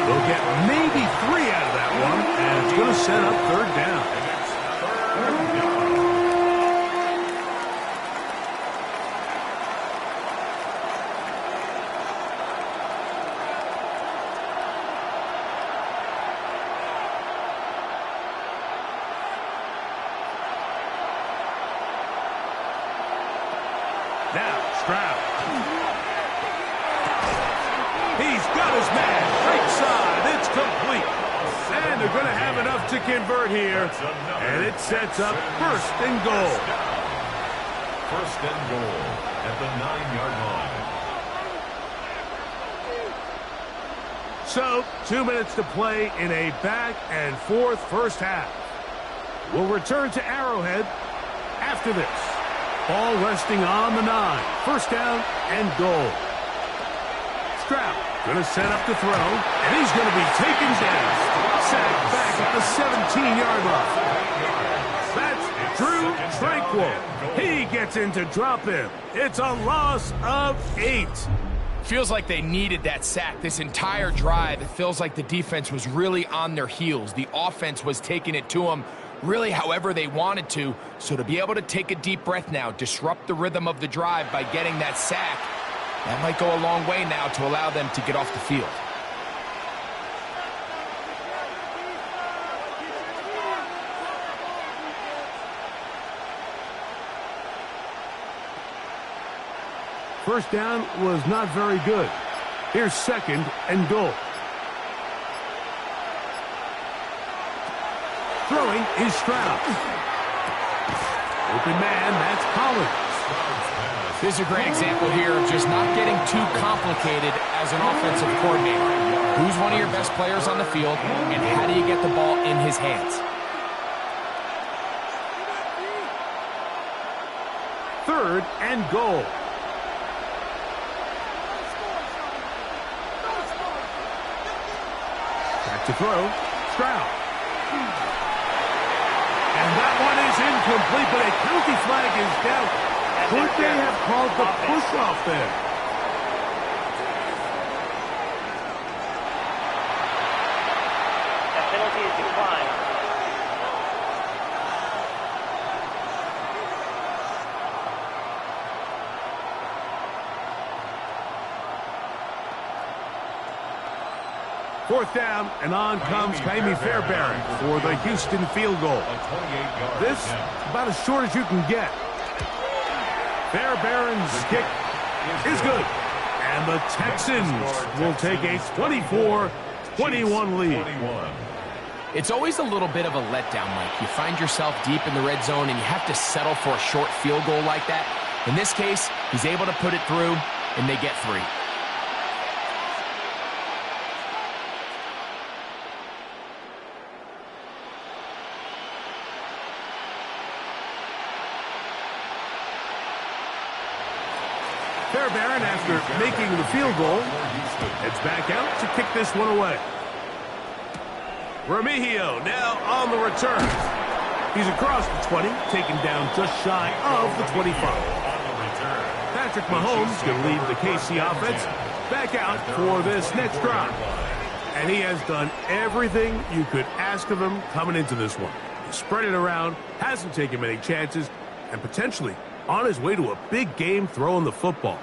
S1: They'll get maybe 3 out of that one, and it's going to set up 3rd down. Now, Stroud. He's got his man. Right side. It's complete. And they're going to have enough to convert here. And it sets up 1st and goal.
S3: 1st and goal at the 9-yard line.
S1: So, 2 minutes to play in a back-and-forth first half. We'll return to Arrowhead after this. Ball resting on the 9. 1st down and goal. Stroud going to set up to throw, and he's going to be taken down. Sacked back at the 17-yard line. That's Drew Tranquill. He gets in to drop him. It's a loss of 8.
S2: Feels like they needed that sack this entire drive. It feels like the defense was really on their heels. The offense was taking it to them really however they wanted to. So to be able to take a deep breath now, disrupt the rhythm of the drive by getting that sack, that might go a long way now to allow them to get off the field.
S1: First down was not very good. Here's 2nd and goal. Throwing is Stroud. Open man, that's Collins.
S2: This is a great example here of just not getting too complicated as an offensive coordinator. Who's one of your best players on the field, and how do you get the ball in his hands?
S1: 3rd and goal. Back to throw, Stroud. And that one is incomplete, but a penalty flag is down. Could they have called the push-off there?
S4: That penalty is declined.
S1: Fourth down, and on comes Kaimi Fairbairn for the Houston field goal. This, about as short as you can get. Fairbairn's kick is good. And the Texans will take a 24-21 lead.
S2: It's always a little bit of a letdown, Mike. You find yourself deep in the red zone, and you have to settle for a short field goal like that. In this case, he's able to put it through, and they get 3.
S1: Fairbairn, after making the field goal, heads back out to kick this one away. Remigio now on the return. He's across the 20, taken down just shy of the 25. Patrick Mahomes going to lead the KC offense back out for this next drive. And he has done everything you could ask of him coming into this one. He spread it around, hasn't taken many chances, and potentially on his way to a big game throwing the football.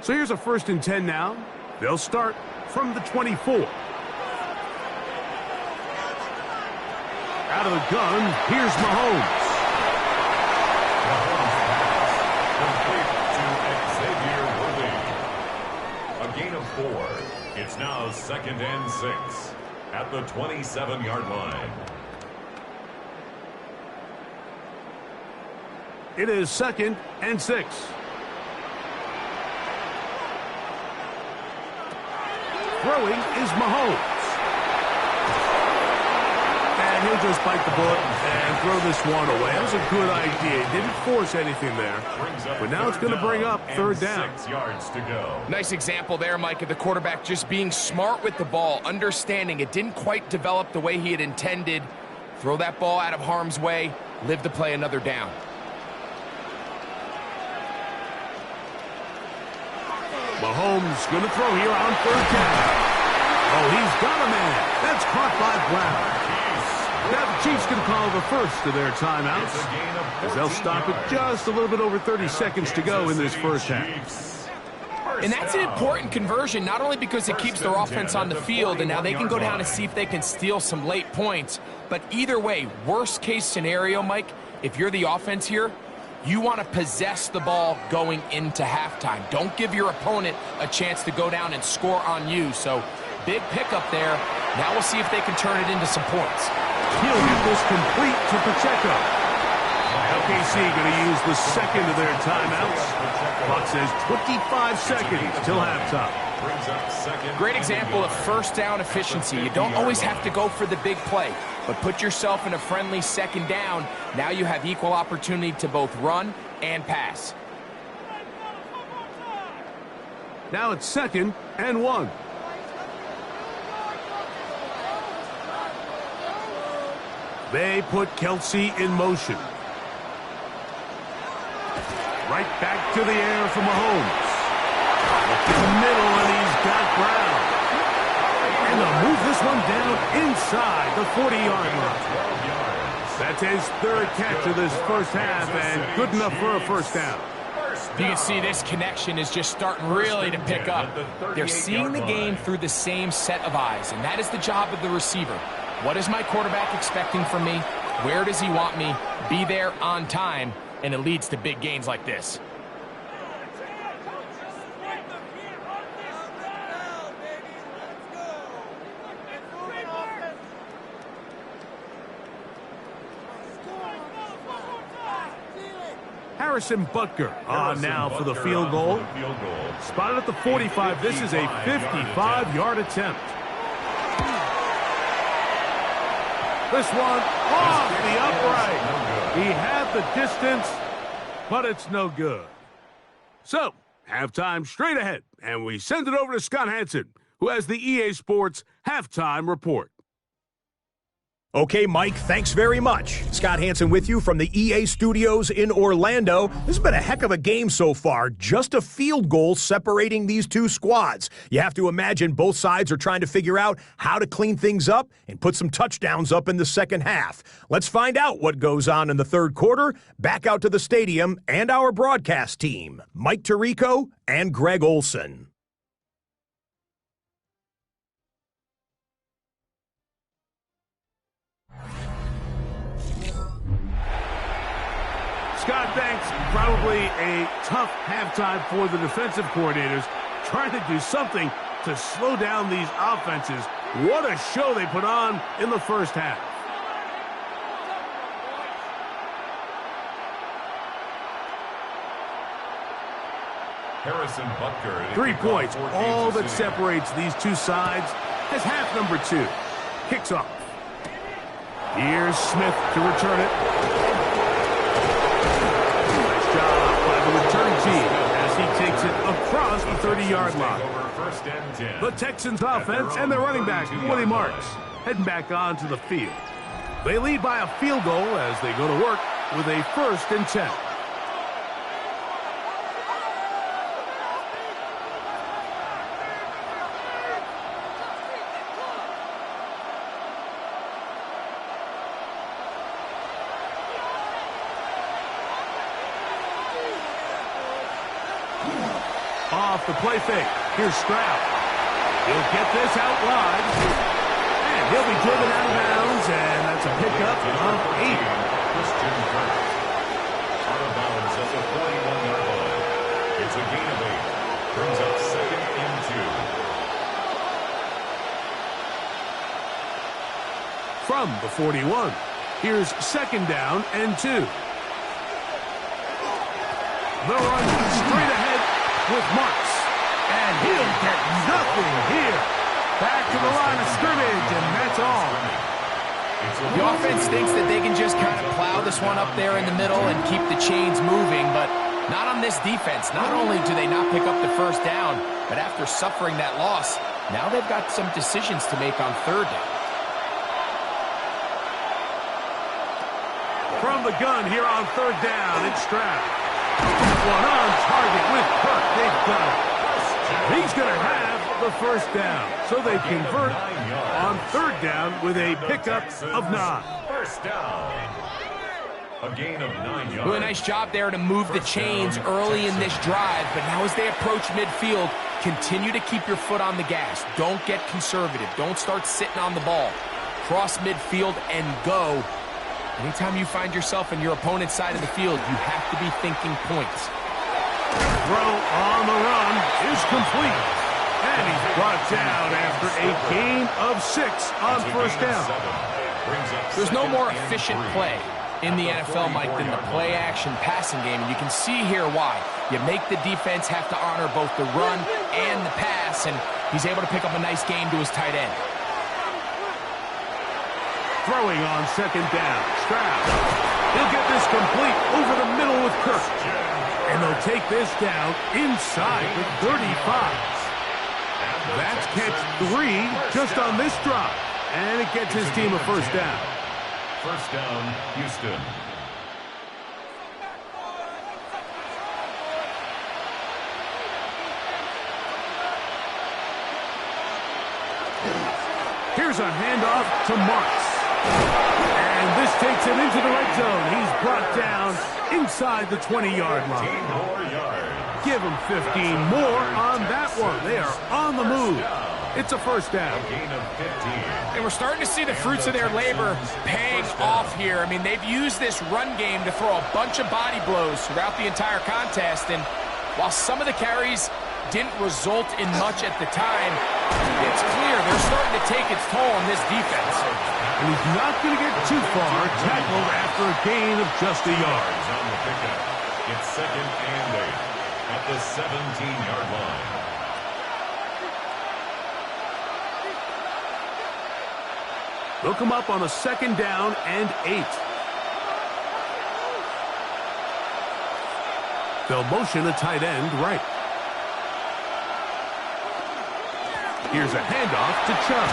S1: So here's a 1st and 10 now. They'll start from the 24. Out of the gun, here's Mahomes.
S3: A gain of 4. It's now 2nd and 6 at the 27-yard line.
S1: It is 2nd and 6. Throwing is Mahomes. And he'll just bite the bullet and throw this one away. That was a good idea. He didn't force anything there. But now it's going to bring up 3rd down.
S3: 6 yards to go.
S2: Nice example there, Mike, of the quarterback just being smart with the ball, understanding it didn't quite develop the way he had intended. Throw that ball out of harm's way, live to play another down.
S1: Mahomes going to throw here on 3rd down. Oh, he's got a man. That's caught by Brown. Now the Chiefs can call the first of their timeouts as they'll stop it just a little bit over 30 seconds to go in this first half.
S2: And that's an important conversion, not only because it keeps their offense on the field, and now they can go down and see if they can steal some late points. But either way, worst case scenario, Mike, if you're the offense here, you want to possess the ball going into halftime. Don't give your opponent a chance to go down and score on you. So big pickup there. Now we'll see if they can turn it into some points.
S1: He'll get this complete to Pacheco. LKC going to use the second of their timeouts. Clock says 25 seconds till halftime.
S2: Great example of 1st down efficiency. You don't always have to go for the big play, but put yourself in a friendly 2nd down. Now you have equal opportunity to both run and pass.
S1: Now it's 2nd and 1. They put Kelsey in motion. Right back to the air for Mahomes. Up in the middle, and he's got Brown. And they'll move this one down inside the 40-yard line. That's his 3rd catch of this first half, and good enough for a 1st down.
S2: You can see this connection is just starting really to pick up. They're seeing the game through the same set of eyes, and that is the job of the receiver. What is my quarterback expecting from me? Where does he want me? Be there on time, and it leads to big gains like this.
S1: Harrison Butker on now for the field goal. Spotted at the 45. This is a 55-yard attempt. This one off the upright. He had the distance, but it's no good. So, halftime straight ahead, and we send it over to Scott Hansen, who has the EA Sports Halftime Report.
S4: Okay, Mike, thanks very much. Scott Hansen with you from the EA Studios in Orlando. This has been a heck of a game so far. Just a field goal separating these two squads. You have to imagine both sides are trying to figure out how to clean things up and put some touchdowns up in the second half. Let's find out what goes on in the 3rd quarter. Back out to the stadium and our broadcast team, Mike Tirico and Greg Olson.
S1: Scott, thanks. Probably a tough halftime for the defensive coordinators, trying to do something to slow down these offenses. What a show they put on in the first half.
S3: Harrison Butker.
S1: 3 points, all that separates these two sides, as half number 2 kicks off. Here's Smith to return it. Nice job by the return team as he takes it across the 30-yard line. The Texans offense and their running back, Woody Marks, heading back onto the field. They lead by a field goal as they go to work with a 1st and 10. Off the play fake. Here's Stroud. He'll get this out wide. And he'll be driven out of bounds, and that's a pickup of 8.
S3: Out of bounds at the 41-yard line. It's a gain of 8. Brings up 2nd and 2.
S1: From the 41, here's 2nd down and 2. The run straight ahead with Marks. And he'll get nothing here. Back to the line of scrimmage, and that's all.
S2: The offense thinks that they can just kind of plow this one up there in the middle and keep the chains moving, but not on this defense. Not only do they not pick up the first down, but after suffering that loss, now they've got some decisions to make on 3rd down.
S1: From the gun here on 3rd down, it's Stroud. One on target with Kirk. They've got it. He's going to have the first down. So they convert on 3rd down with a pickup of 9.
S3: First down. A gain of 9 yards.
S2: Really nice job there to move the chains early in this drive, but now as they approach midfield, continue to keep your foot on the gas. Don't get conservative. Don't start sitting on the ball. Cross midfield and go. Anytime you find yourself on your opponent's side of the field, you have to be thinking points.
S1: Throw on the run is complete. And he's brought down after a gain of 6 on 1st down.
S2: There's no more efficient play in the NFL, Mike, than the play-action passing game, and you can see here why. You make the defense have to honor both the run and the pass, and he's able to pick up a nice gain to his tight end.
S1: Throwing on 2nd down. Stroud. He'll get this complete over the middle with Kirk. And they'll take this down inside the 35. That's catch 3 just on this drive. And it gets his team a first down.
S3: First down, Houston.
S1: Here's a handoff to Marks. And this takes him into the red zone. He's brought down inside the 20-yard line.
S3: 15 more yards.
S1: Give him 15 more on that one. They are on the move. It's a first down.
S3: Gain of 15.
S2: And we're starting to see the fruits of their labor paying off here. I mean, they've used this run game to throw a bunch of body blows throughout the entire contest. And while some of the carries didn't result in much at the time, it's clear they're starting to take its toll on this defense.
S1: And he's not going to get too far, tackled after a gain of just a yard.
S3: On the pickup. It's 2nd and 8 at the 17-yard line.
S1: They'll come up on a 2nd down and 8. They'll motion a tight end right. Here's a handoff to Chubb.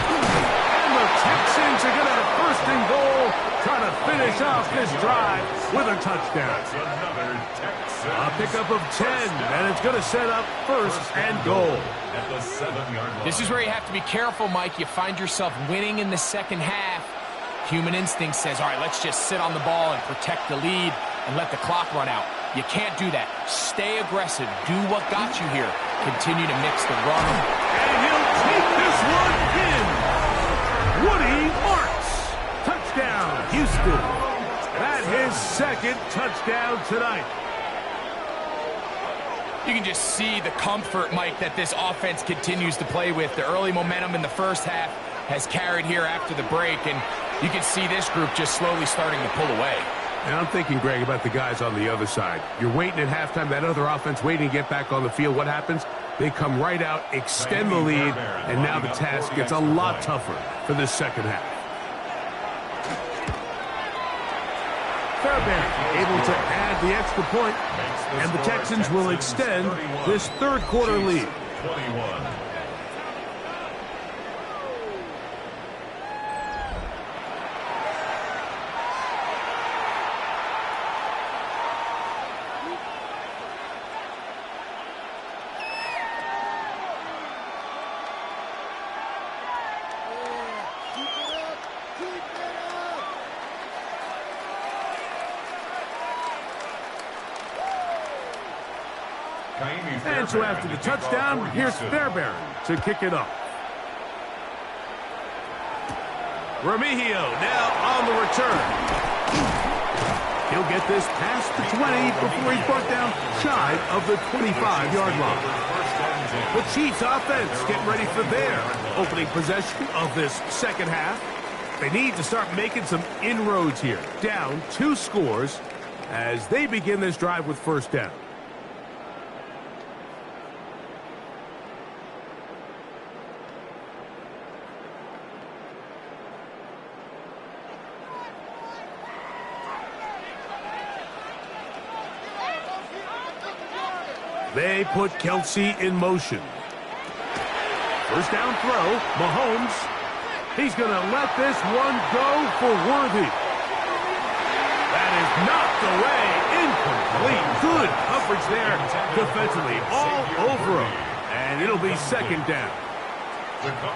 S1: And the Texans are going to have 1st and goal, trying to finish off this drive with a touchdown.
S3: That's another Texans.
S1: A pickup of 10, and it's going to set up 1st and goal.
S3: At the 7-yard line.
S2: This is where you have to be careful, Mike. You find yourself winning in the second half. Human instinct says, all right, let's just sit on the ball and protect the lead and let the clock run out. You can't do that. Stay aggressive. Do what got you here. Continue to mix the run.
S1: And he'll take this one in. Woody Marks. Touchdown, Houston. That's his 2nd touchdown tonight.
S2: You can just see the comfort, Mike, that this offense continues to play with. The early momentum in the first half has carried here after the break, and you can see this group just slowly starting to pull away.
S1: And I'm thinking, Greg, about the guys on the other side. You're waiting at halftime, that other offense waiting to get back on the field. What happens? They come right out, extend the lead, and now the task gets a lot tougher for this second half. Fairbairn able to add the extra point, and the Texans will extend this third quarter lead.
S3: 21.
S1: And so after the touchdown, here's Fairbairn to kick it off. Remigio now on the return. He'll get this past the 20 before he's brought down shy of the 25-yard line. The Chiefs offense getting ready for their opening possession of this second half. They need to start making some inroads here. Down 2 scores as they begin this drive with first down. They put Kelsey in motion. First down throw, Mahomes. He's going to let this one go for Worthy. That is knocked away, incomplete. Good coverage there defensively, all over him. And it'll be second down.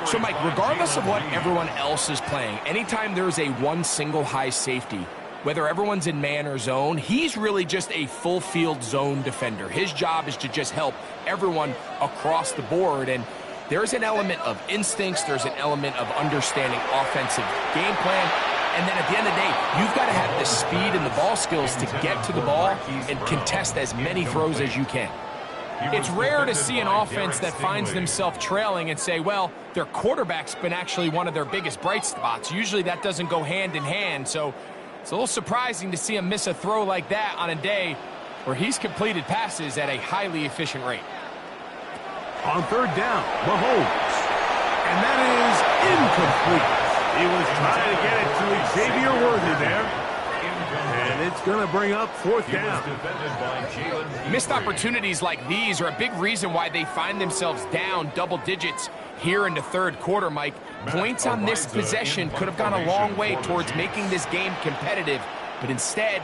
S2: So, Mike, regardless of what everyone else is playing, anytime there's a one single high safety, whether everyone's in man or zone, he's really just a full field zone defender. His job is to just help everyone across the board. And there's an element of instincts. There's an element of understanding offensive game plan. And then at the end of the day, you've got to have the speed and the ball skills to get to the ball and contest as many throws as you can. It's rare to see an offense that finds themselves trailing and say, well, their quarterback's been actually one of their biggest bright spots. Usually that doesn't go hand in hand. So it's a little surprising to see him miss a throw like that on a day where he's completed passes at a highly efficient rate.
S1: On third down, Mahomes. And that is incomplete. He was trying to get it to Xavier Worthy there. And it's going to bring up fourth down.
S2: Missed opportunities like these are a big reason why they find themselves down double digits here in the third quarter, Mike. Points on this possession could have gone a long way towards making this game competitive, but instead,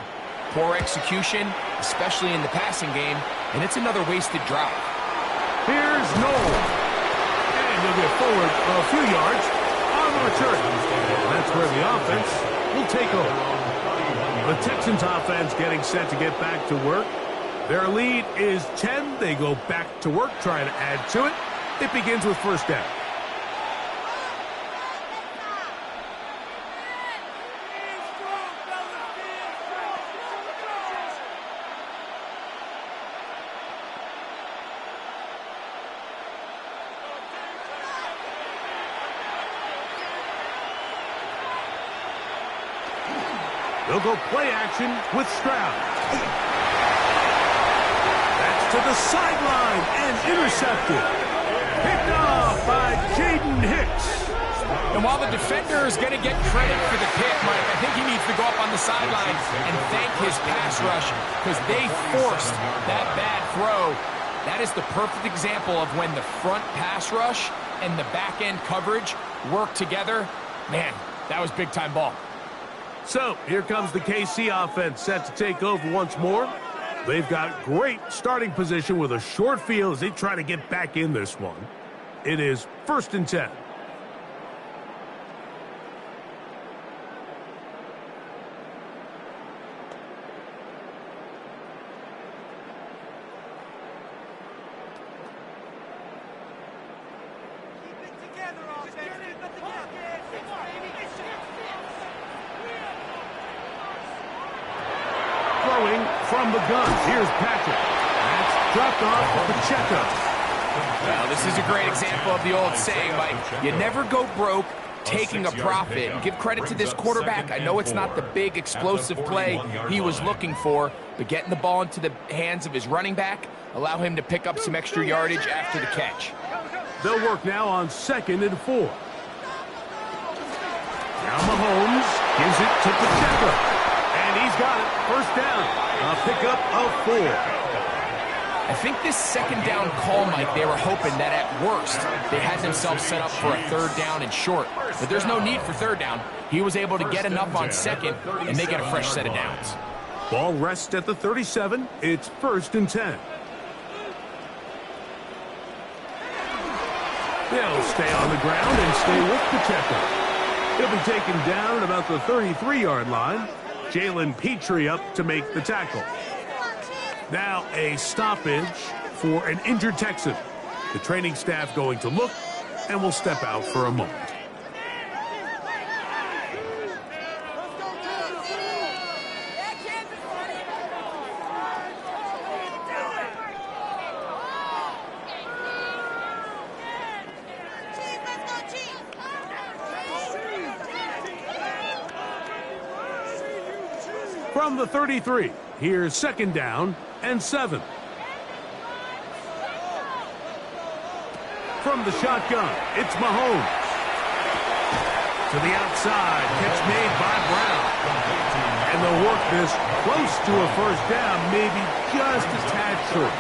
S2: poor execution, especially in the passing game, and it's another wasted drive.
S1: Here's Noel. And he'll get forward a few yards on the return. That's where the offense will take over. The Texans offense getting set to get back to work. Their lead is 10. They go back to work, trying to add to it. It begins with first down. They'll go play action with Stroud. That's to the sideline and intercepted. Picked off by Jaden Hicks.
S2: And while the defender is going to get credit for the pick, Mike, I think he needs to go up on the sideline and thank his pass rush because they forced that bad throw. That is the perfect example of when the front pass rush and the back end coverage work together. Man, that was big-time ball.
S1: So, here comes the KC offense set to take over once more. They've got great starting position with a short field as they try to get back in this one. It is first and 10. From the guns, here's Patrick. That's dropped off Pacheco.
S2: Well, this is a great example of the old saying, Mike, you never go broke taking a profit. And give credit to this quarterback. I know it's not the big explosive play he was looking for, but getting the ball into the hands of his running back, allow him to pick up some extra yardage after the catch.
S1: They'll work now on 2nd and 4. Now Mahomes gives it to Pacheco. And he's got it. First down. A pickup of 4.
S2: I think this second down call, Mike, they were hoping that at worst they had themselves set up for a third down and short. But there's no need for third down. He was able to get enough on second, and they get a fresh set of downs.
S1: Ball rests at the 37. It's first and 10. They'll stay on the ground and stay with Pacheco. He'll be taken down at about the 33-yard line. Jalen Petrie up to make the tackle. Now a stoppage for an injured Texan. The training staff going to look and will step out for a moment. From the 33, here's 2nd down and 7. From the shotgun, it's Mahomes. To the outside, catch made by Brown. And they'll work this close to a 1st down, maybe just a tad short.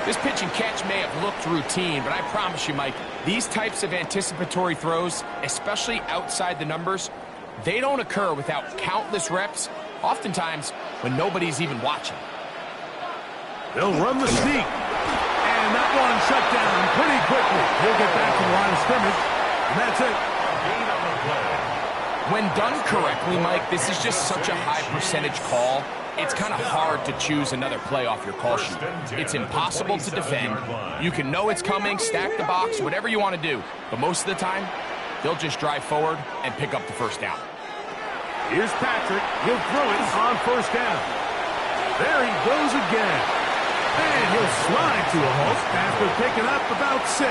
S2: This pitch and catch may have looked routine, but I promise you, Mike, these types of anticipatory throws, especially outside the numbers, they don't occur without countless reps, oftentimes when nobody's even watching.
S1: They'll run the sneak. And that one shut down pretty quickly. He'll get back to the line of scrimmage, and that's it.
S2: When done correctly, Mike, this is just such a high percentage call. It's kind of hard to choose another play off your call sheet. It's impossible to defend. You can know it's coming, stack the box, whatever you want to do. But most of the time, they'll just drive forward and pick up the 1st down.
S1: Here's Patrick. He'll throw it on 1st down. There he goes again. And he'll slide to a halt after picking up about 6.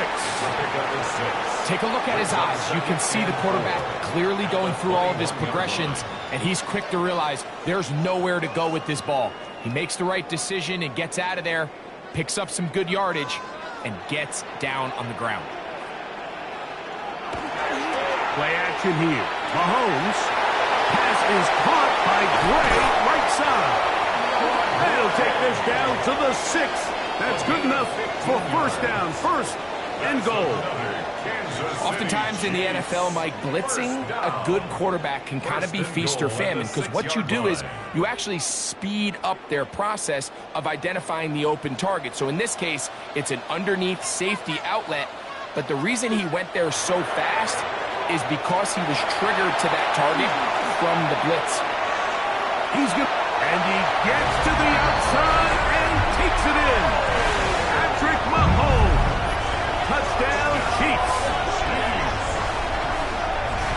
S2: Take a look at his eyes. You can see the quarterback clearly going through all of his progressions, and he's quick to realize there's nowhere to go with this ball. He makes the right decision and gets out of there, picks up some good yardage, and gets down on the ground.
S1: Play action here. Mahomes. Pass is caught by Gray, right side. They'll take this down to the 6. That's good enough for 1st down, 1st and goal.
S2: Oftentimes in the NFL, Mike, blitzing a good quarterback can kind of be feast or famine, because what you do is you actually speed up their process of identifying the open target. So in this case, it's an underneath safety outlet, but the reason he went there so fast is because he was triggered to that target from the blitz.
S1: He's good. And he gets to the outside and takes it in. Patrick Mahomes. Touchdown, Chiefs.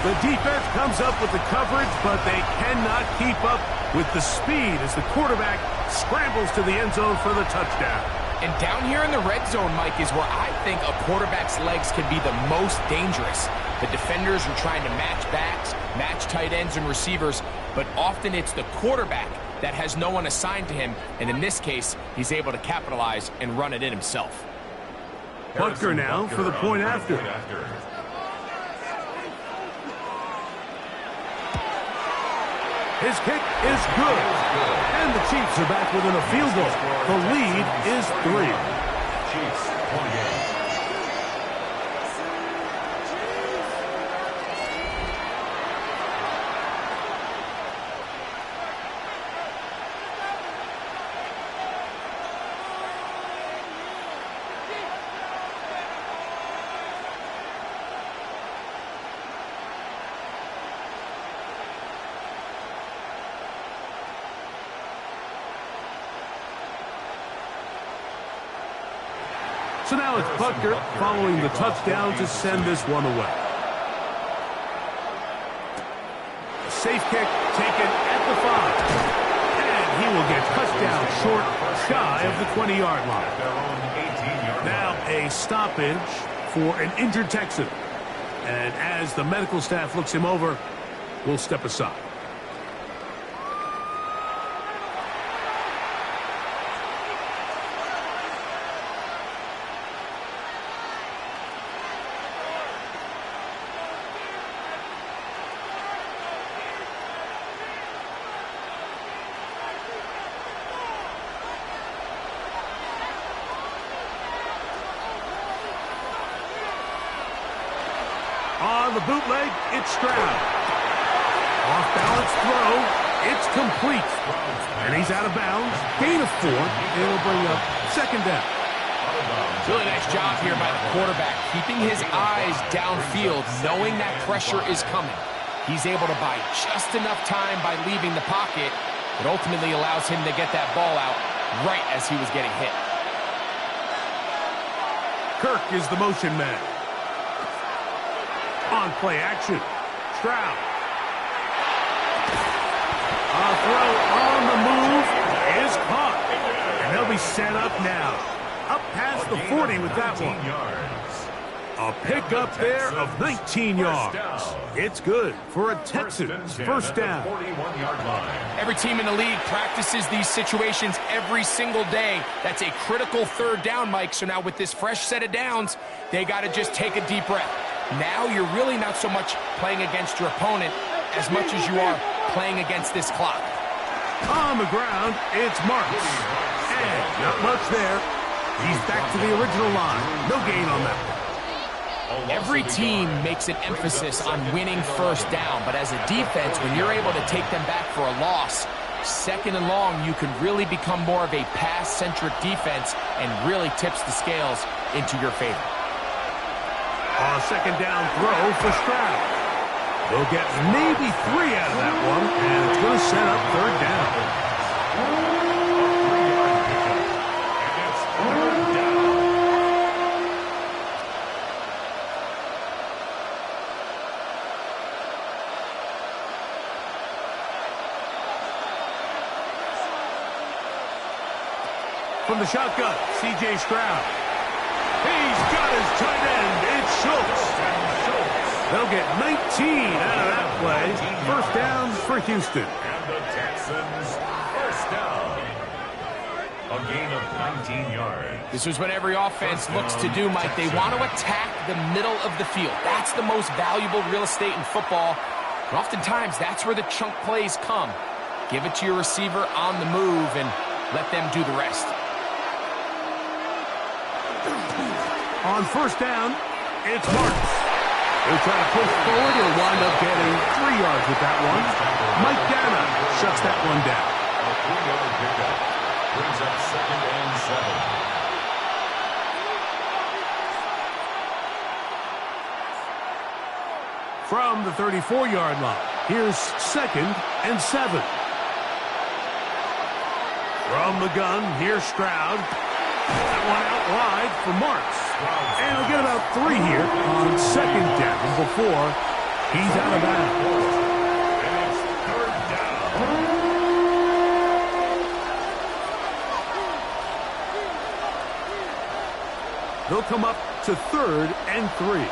S1: The defense comes up with the coverage, but they cannot keep up with the speed as the quarterback scrambles to the end zone for the touchdown.
S2: And down here in the red zone, Mike, is where I think a quarterback's legs can be the most dangerous. The defenders are trying to match backs, match tight ends and receivers, but often it's the quarterback that has no one assigned to him, and in this case, he's able to capitalize and run it in himself.
S1: Butker now for the point after. His kick is good. And the Chiefs are back within a field goal. The lead is 3.
S3: Chiefs, 28.
S1: So now it's Butker following the touchdown to send this one away. A safe kick taken at the 5. And he will get touchdown short, shy of the 20-yard line. Now a stoppage for an injured Texan. And as the medical staff looks him over, we'll step aside. On the bootleg, it's Stroud. Off-balance throw, it's complete. And he's out of bounds. Gain of 4. It'll bring up 2nd down.
S2: Really nice job here by the quarterback, keeping his eyes downfield, knowing that pressure is coming. He's able to buy just enough time by leaving the pocket that ultimately allows him to get that ball out right as he was getting hit.
S1: Kirk is the motion man. On play action. Stroud. A throw on the move is caught. And they'll be set up now. Up past the 40 with that one. A pickup there of 19 yards. It's good for a Texans first down.
S2: Every team in the league practices these situations every single day. That's a critical third down, Mike. So now with this fresh set of downs, they got to just take a deep breath. Now you're really not so much playing against your opponent as much as you are playing against this clock.
S1: On the ground, it's Marks. And not much there. He's back to the original line. No gain on that one.
S2: Every team makes an emphasis on winning first down, but as a defense, when you're able to take them back for a loss, second and long, you can really become more of a pass-centric defense and really tips the scales into your favor.
S1: A second down throw for Stroud. They'll get maybe 3 out of that one, and it's going to set up third down. From the shotgun, C.J. Stroud. He's got his tight end. It's Schultz. They'll get 19 out of that play. First down for Houston.
S3: And the Texans first down. A gain of 19 yards.
S2: This is what every offense looks to do, Mike. They want to attack the middle of the field. That's the most valuable real estate in football. And oftentimes, that's where the chunk plays come. Give it to your receiver on the move and let them do the rest.
S1: On first down, it's Marks. They'll try to push forward. He'll wind up getting 3 yards with that one. Mike Dana shuts that one down.
S3: A 3-yard pickup brings up second and 7.
S1: From the 34-yard line, here's second and 7. From the gun, here's Stroud. That one out wide for Marks. And he'll get about 3 here on second down before he's out of bounds.
S3: And it's third down.
S1: They'll come up to third and 3.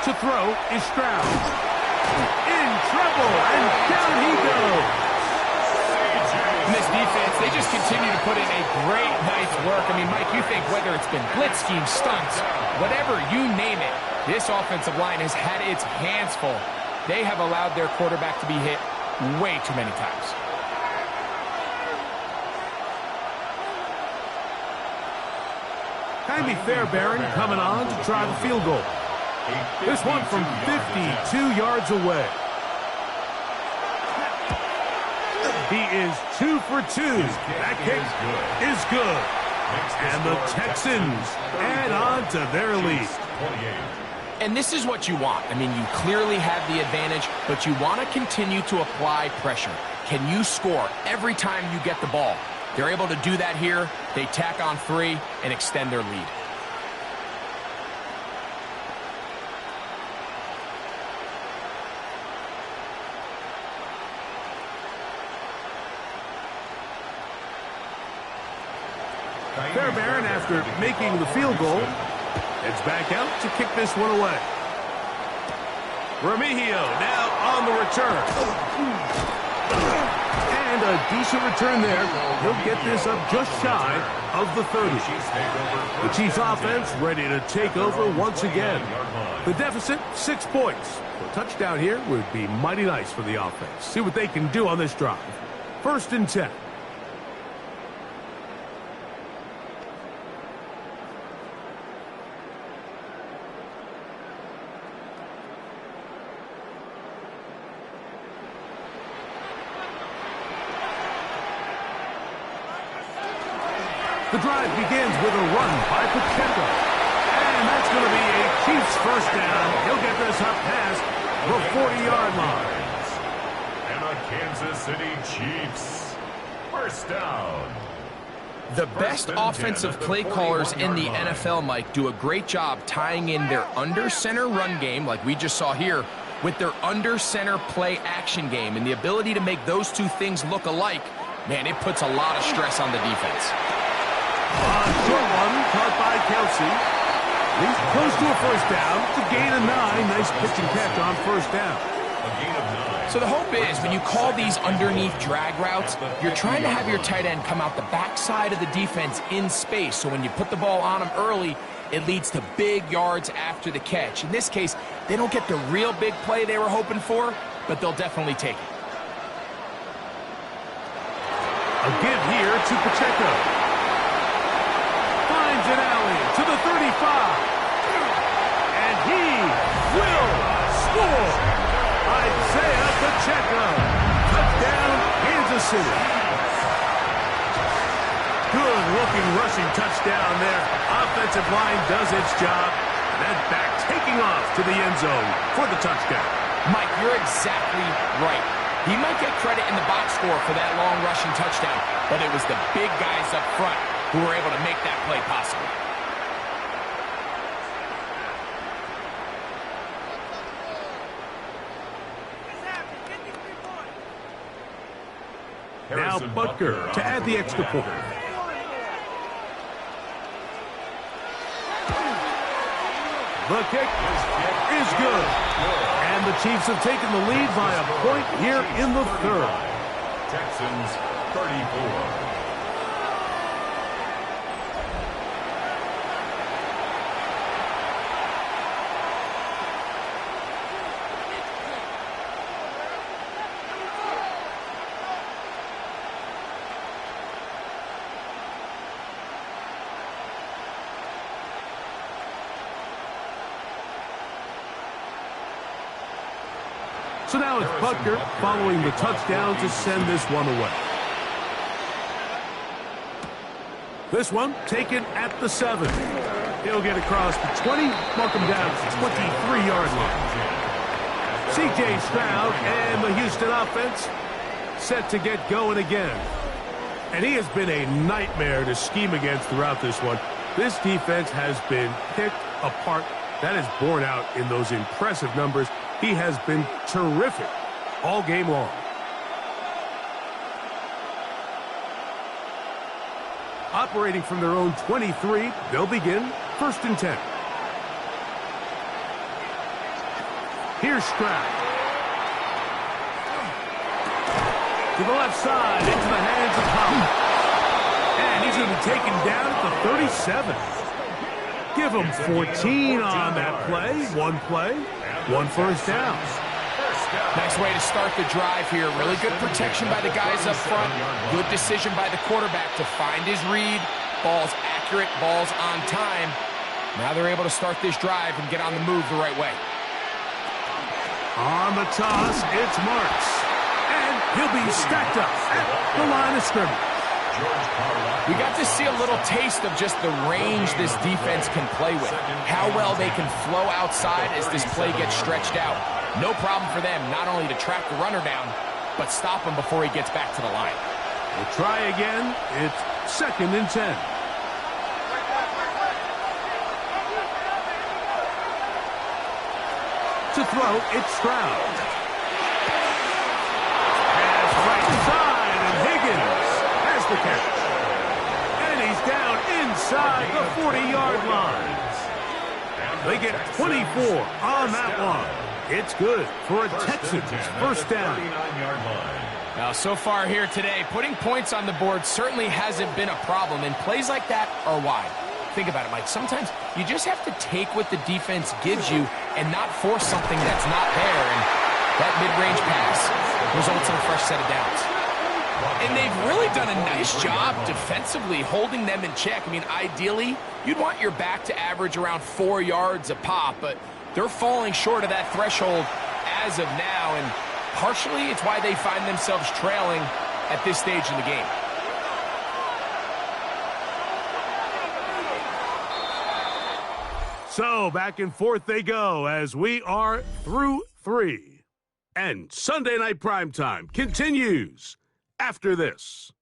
S1: To throw is Stroud. In trouble, and down he goes.
S2: In this defense, they just continue to put in a great night's work. I mean, Mike, you think whether it's been blitz schemes, stunts, whatever, you name it, this offensive line has had its hands full. They have allowed their quarterback to be hit way too many times.
S1: Jaime Fairbairn coming on to try the field goal. This one from 52 yards away. He is 2 for 2. That kick is good. And the Texans add on to their lead.
S2: And this is what you want. I mean, you clearly have the advantage, but you want to continue to apply pressure. Can you score every time you get the ball? They're able to do that here. They tack on 3 and extend their lead.
S1: Fairbairn, after making the field goal, heads back out to kick this one away. Remigio now on the return. And a decent return there. He'll get this up just shy of the 30. The Chiefs offense ready to take over once again. The deficit, 6 points. A touchdown here would be mighty nice for the offense. See what they can do on this drive. First and 10. The drive begins with a run by Pacheco. And that's going to be a Chiefs first down. He'll get this up past the 40-yard line.
S3: And a Kansas City Chiefs First down.
S2: The best offensive play callers in the NFL, Mike, do a great job tying in their under-center run game, like we just saw here, with their under-center play action game. And the ability to make those two things look alike, man, it puts a lot of stress on the defense.
S1: Short one, caught by Kelsey. He's close to a first down. It's a gain of 9. Nice pitch and catch on first down.
S3: A gain of 9.
S2: So the hope is when you call these underneath drag routes, you're trying to have your tight end come out the backside of the defense in space. So when you put the ball on him early, it leads to big yards after the catch. In this case, they don't get the real big play they were hoping for, but they'll definitely take it.
S1: A give here to Pacheco. Finds an alley to the 35. And he will score. Isaiah Pacheco. Touchdown, Kansas City. Good-looking rushing touchdown there. Offensive line does its job. Then back taking off to the end zone for the touchdown.
S2: Mike, you're exactly right. He might get credit in the box score for that long rushing touchdown, but it was the big guys up front who were able to make that play possible.
S1: Now Butker to add the extra point. The kick is good. And the Chiefs have taken the lead by a point here in the third.
S3: Texans 34.
S1: So now it's Butker following the touchdown to send this one away. This one taken at the 7. He'll get across the 20, mark him down to the 23-yard line. C.J. Stroud and the Houston offense set to get going again. And he has been a nightmare to scheme against throughout this one. This defense has been picked apart. That is borne out in those impressive numbers. He has been terrific all game long. Operating from their own 23, they'll begin 1st and 10. Here's Stroud. To the left side, into the hands of Howard. And he's going to be taken down at the 37. Give him 14 on that play. One first down.
S2: Nice way to start the drive here. Really good protection by the guys up front. Good decision by the quarterback to find his read. Ball's accurate, ball's on time. Now they're able to start this drive and get on the move the right way.
S1: On the toss, it's Marks. And he'll be stacked up at the line of scrimmage.
S2: We got to see a little taste of just the range this defense can play with. How well they can flow outside as this play gets stretched out. No problem for them not only to track the runner down, but stop him before he gets back to the line.
S1: We'll try again. It's 2nd and 10. To throw, it's Stroud. Pass right side, and Higgins has the catch. And he's down inside the 40-yard line. They get 24 on that one. It's good for a Texans first down.
S2: Now, so far here today, putting points on the board certainly hasn't been a problem, and plays like that are why. Think about it, Mike. Sometimes you just have to take what the defense gives you and not force something that's not there, and that mid-range pass results in a fresh set of downs. And they've really done a nice job defensively holding them in check. I mean, ideally, you'd want your back to average around 4 yards a pop, but they're falling short of that threshold as of now, and partially it's why they find themselves trailing at this stage in the game.
S1: So back and forth they go as we are through 3. And Sunday Night Primetime continues after this.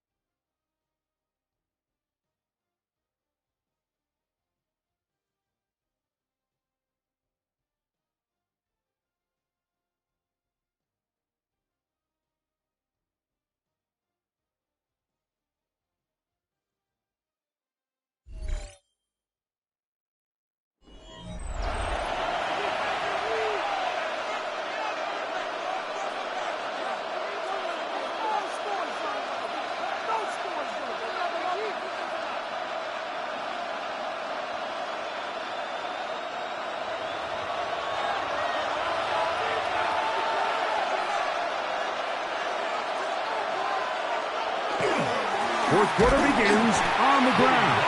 S1: Fourth quarter begins on the ground.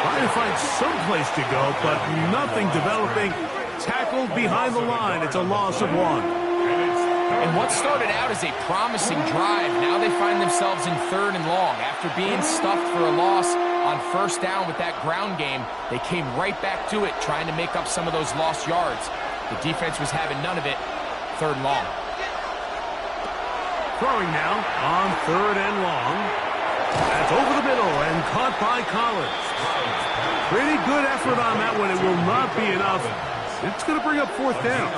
S1: Trying to find some place to go, but nothing developing. Tackled behind the line. It's a loss of 1.
S2: And what started out as a promising drive, now they find themselves in 3rd and long. After being stuffed for a loss on first down with that ground game, they came right back to it, trying to make up some of those lost yards. The defense was having none of it. 3rd and long.
S1: Throwing now on 3rd and long. That's over the middle and caught by Collins. Pretty good effort on that one. It will not be enough. It's going to bring up 4th down.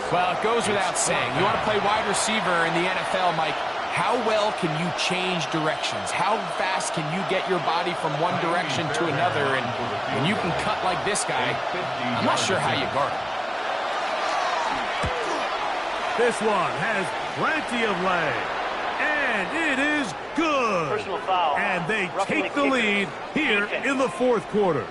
S2: Well, it goes without saying. You want to play wide receiver in the NFL, Mike. How well can you change directions? How fast can you get your body from one direction to another? And when you can cut like this guy, I'm not sure how you guard him.
S1: This one has plenty of leg. And it is good.
S5: Personal foul.
S1: And they
S5: Roughing
S1: take
S5: the
S1: the
S5: kicker.
S1: lead here in the 4th quarter.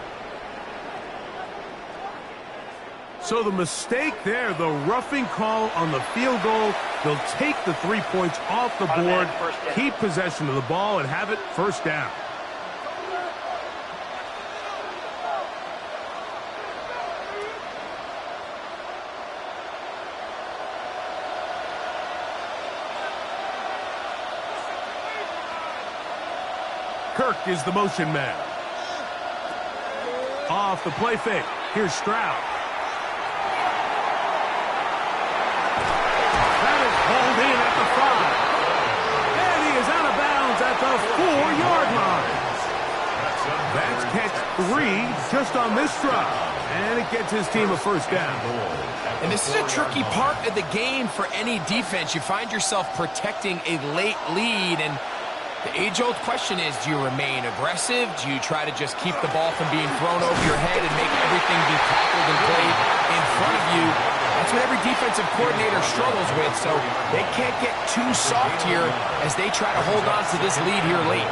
S1: So the mistake there, the roughing call on the field goal, they'll take the 3 points off the board, keep possession of the ball, and have it 1st down. Kirk is the motion man. Off the play fake. Here's Stroud. That is hauled in at the 5. And he is out of bounds at the 4-yard line. That's catch 3 just on this drive. And it gets his team a 1st down.
S2: And this is a tricky part of the game for any defense. You find yourself protecting a late lead, and the age-old question is, do you remain aggressive? Do you try to just keep the ball from being thrown over your head and make everything be tackled and played in front of you? That's what every defensive coordinator struggles with, so they can't get too soft here as they try to hold on to this lead here late.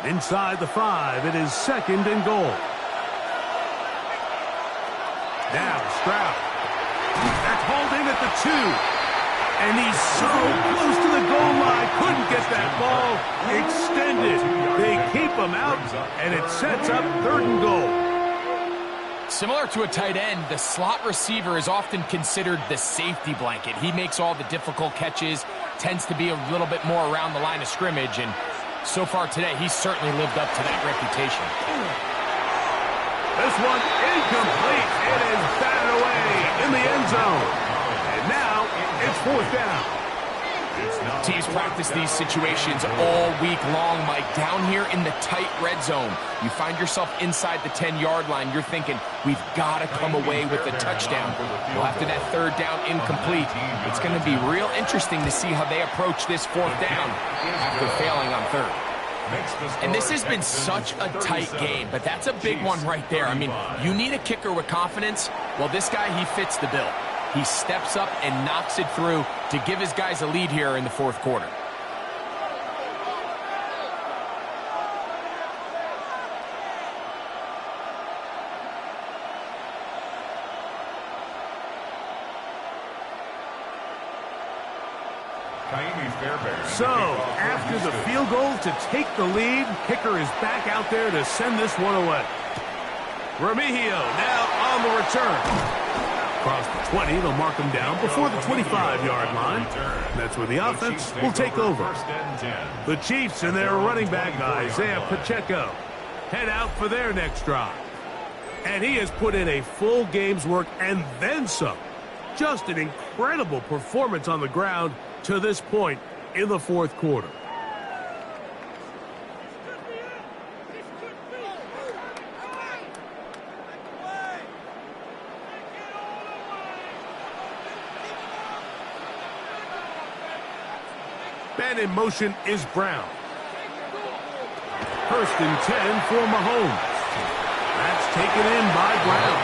S1: Inside the 5, it is 2nd and goal. Now Stroud. That's hauled in at the 2. And he's so close to the goal line. Couldn't get that ball extended. They keep him out, and it sets up 3rd and goal.
S2: Similar to a tight end, the slot receiver is often considered the safety blanket. He makes all the difficult catches, tends to be a little bit more around the line of scrimmage, and so far today, he's certainly lived up to that reputation.
S1: This one incomplete. It is batted away in the end zone. And now it's 4th down.
S2: Teams practice these situations all week long, Mike. Down here in the tight red zone, you find yourself inside the 10-yard line. You're thinking, we've got to come away with a touchdown. Well, after that 3rd down incomplete, it's going to be real interesting to see how they approach this 4th down after failing on 3rd. And this has been such a tight game, but that's a big one right there. I mean, you need a kicker with confidence. Well, this guy, he fits the bill. He steps up and knocks it through to give his guys a lead here in the 4th quarter.
S1: So, after the field goal to take the lead, kicker is back out there to send this one away. Remigio now on the return. Across the 20, they'll mark him down before the 25-yard line. That's where the offense will take over. The Chiefs and their running back, Isaiah Pacheco, head out for their next drive. And he has put in a full game's work and then some. Just an incredible performance on the ground to this point in the 4th quarter. Man in motion is Brown. 1st and 10 for Mahomes. That's taken in by Brown.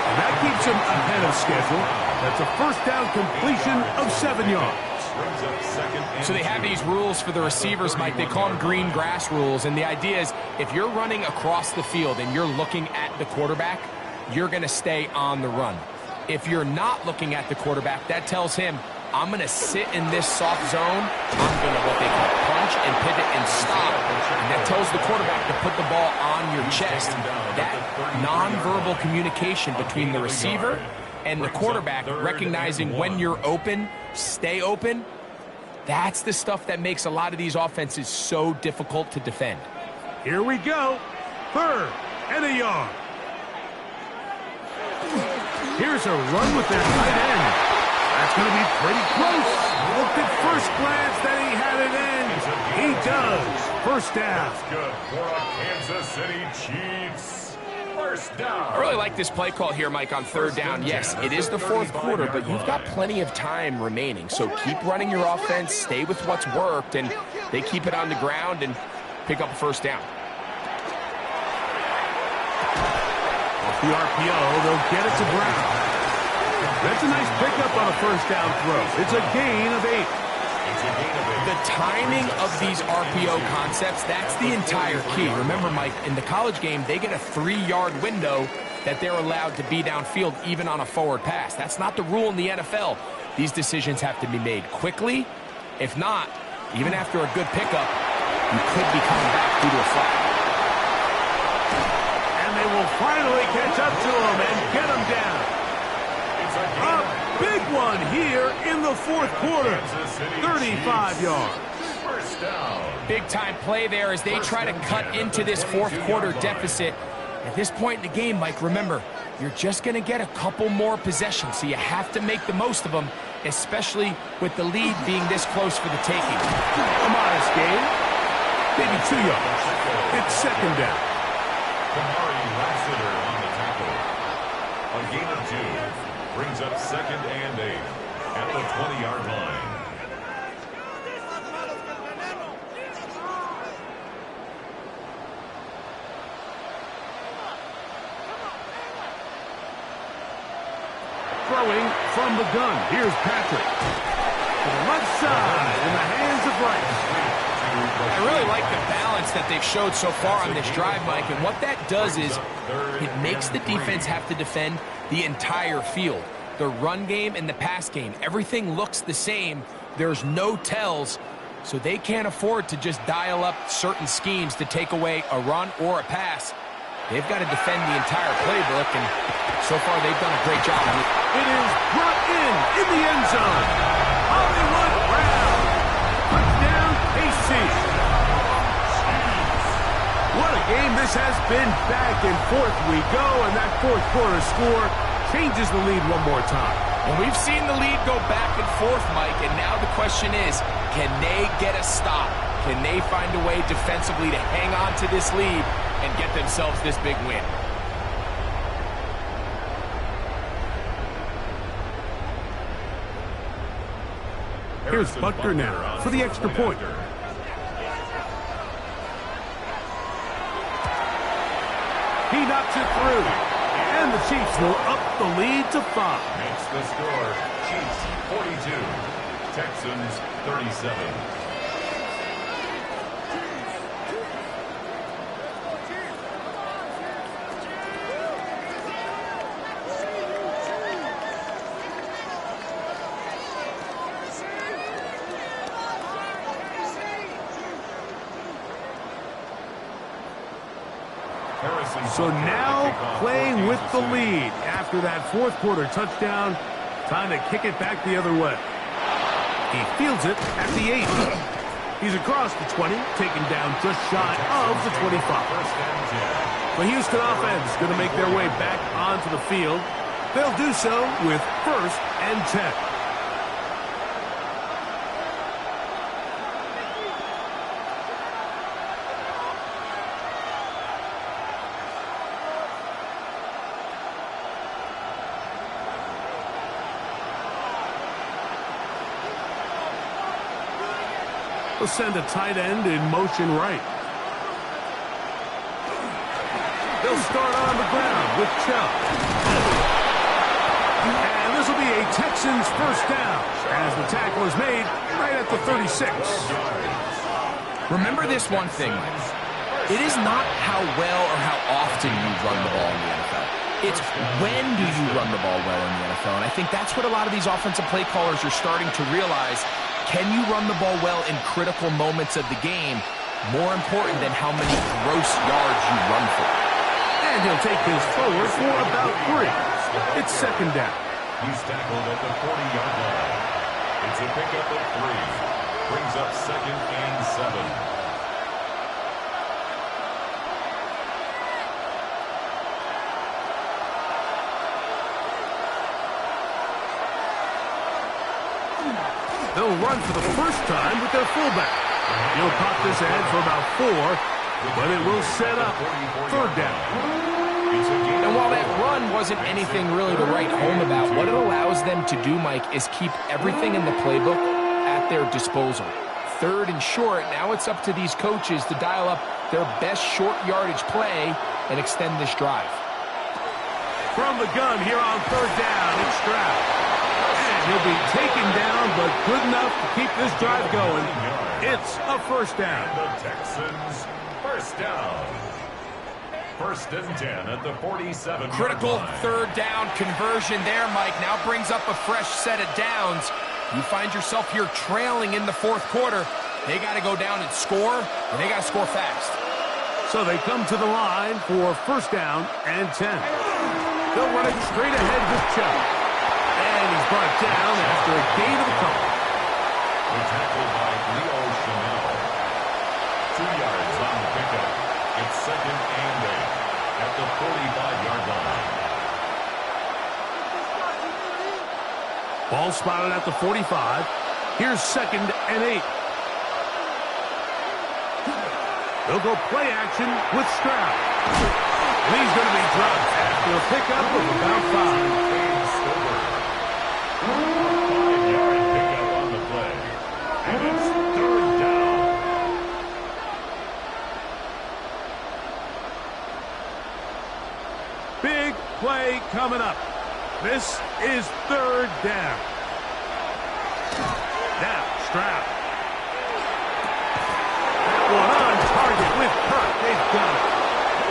S1: And that keeps him ahead of schedule. That's a 1st down completion of 7 yards.
S2: So they have these rules for the receivers, Mike. They call them green grass rules. And the idea is if you're running across the field and you're looking at the quarterback, you're going to stay on the run. If you're not looking at the quarterback, that tells him, I'm going to sit in this soft zone. I'm going to what they call punch and pivot and stop. And that tells the quarterback to put the ball on your chest. That nonverbal communication between the receiver and the quarterback, recognizing when you're open, stay open, that's the stuff that makes a lot of these offenses so difficult to defend.
S1: Here we go. 3rd and a yard. Here's a run with their tight end. That's going to be pretty close. Looked at first glance that he had it in. He does. First down.
S3: That's good for a Kansas City Chiefs. First down.
S2: I really like this play call here, Mike, on 3rd down. Yes, it is the 4th quarter, but you've got plenty of time remaining. So keep running your offense, stay with what's worked, and they keep it on the ground and pick up a first down.
S1: Off the RPO, they'll get it to Brown. That's a nice pickup on a first down throw. It's a gain of 8.
S2: The timing of these RPO concepts, that's the entire key. Remember, Mike, in the college game, they get a 3-yard window that they're allowed to be downfield even on a forward pass. That's not the rule in the NFL. These decisions have to be made quickly. If not, even after a good pickup, you could be coming back due to a flag.
S1: And they will finally catch up to him and get him down. A big one here in the 4th quarter. 35 yards.
S3: First down.
S2: Big-time play there as they try to cut into this 4th quarter deficit. At this point in the game, Mike, remember, you're just going to get a couple more possessions, so you have to make the most of them, especially with the lead being this close for the taking.
S1: A modest gain. Maybe 2 yards. It's 2nd down.
S3: Kamari Lassiter on the tackle. A gain of 2. Brings up 2nd and 8 at the 20-yard line.
S1: Throwing from the gun. Here's Patrick. To the left side in the hands of Rice.
S2: I really like the balance that they've showed so far on this drive, Mike, and what that does is it makes the defense have to defend the entire field. The run game and the pass game, everything looks the same. There's no tells, so they can't afford to just dial up certain schemes to take away a run or a pass. They've got to defend the entire playbook, and so far they've done a great job of it.
S1: It is brought in the end zone. Hollywood Brown. Touchdown, KC. What a game this has been. Back and forth we go, and that 4th quarter score changes the lead one more time.
S2: And we've seen the lead go back and forth, Mike, and now the question is, can they get a stop? Can they find a way defensively to hang on to this lead and get themselves this big win?
S1: Here's Butker now for the extra point. He knocks it through. And the Chiefs will up the lead to 5.
S3: Makes the score Chiefs 42, Texans 37.
S1: So now playing with the lead after that 4th quarter touchdown. Time to kick it back the other way. He fields it at the 8. He's across the 20, taken down just shy of the 25. The Houston offense going to make their way back onto the field. They'll do so with 1st and 10. They'll send a tight end in motion right. They'll start on the ground with Chubb. And this will be a Texans first down as the tackle is made right at the 36.
S2: Remember this one thing, Mike. It is not how well or how often you run the ball in the NFL. It's when do you run the ball well in the NFL? And I think that's what a lot of these offensive play callers are starting to realize. Can you run the ball well in critical moments of the game? More important than how many gross yards you run for.
S1: And he'll take this forward for about 3. It's second down.
S3: He's tackled at the 40-yard line. It's a pickup of 3. Brings up 2nd and 7.
S1: They'll run for the first time with their fullback. He'll pop this ahead for about 4, but it will set up 3rd down.
S2: And while that run wasn't anything really to write home about, what it allows them to do, Mike, is keep everything in the playbook at their disposal. 3rd and short, now it's up to these coaches to dial up their best short yardage play and extend this drive.
S1: From the gun here on 3rd down, it's Stroud. He'll be taken down, but good enough to keep this drive going. It's a 1st down.
S3: The Texans, 1st down. 1st and 10 at the 47.
S2: Critical 3rd down conversion there, Mike. Now brings up a fresh set of downs. You find yourself here trailing in the 4th quarter. They got to go down and score, and they got to score fast.
S1: So they come to the line for 1st down and 10. They'll run it straight ahead with Chubb. And he's brought down after a gain of a couple.
S3: The tackle by Leo Chanel. 2 yards on the pickup. It's 2nd and 8 at the 45-yard line.
S1: Ball spotted at the 45. Here's 2nd and 8. They'll go play action with Stroud. And he's going to be dropped after a pickup of about 5.
S3: 5-yard pickup on the play. And it's 3rd down.
S1: Big play coming up. This is 3rd down. Now, Stroud. That one on target with Kirk. They've got it.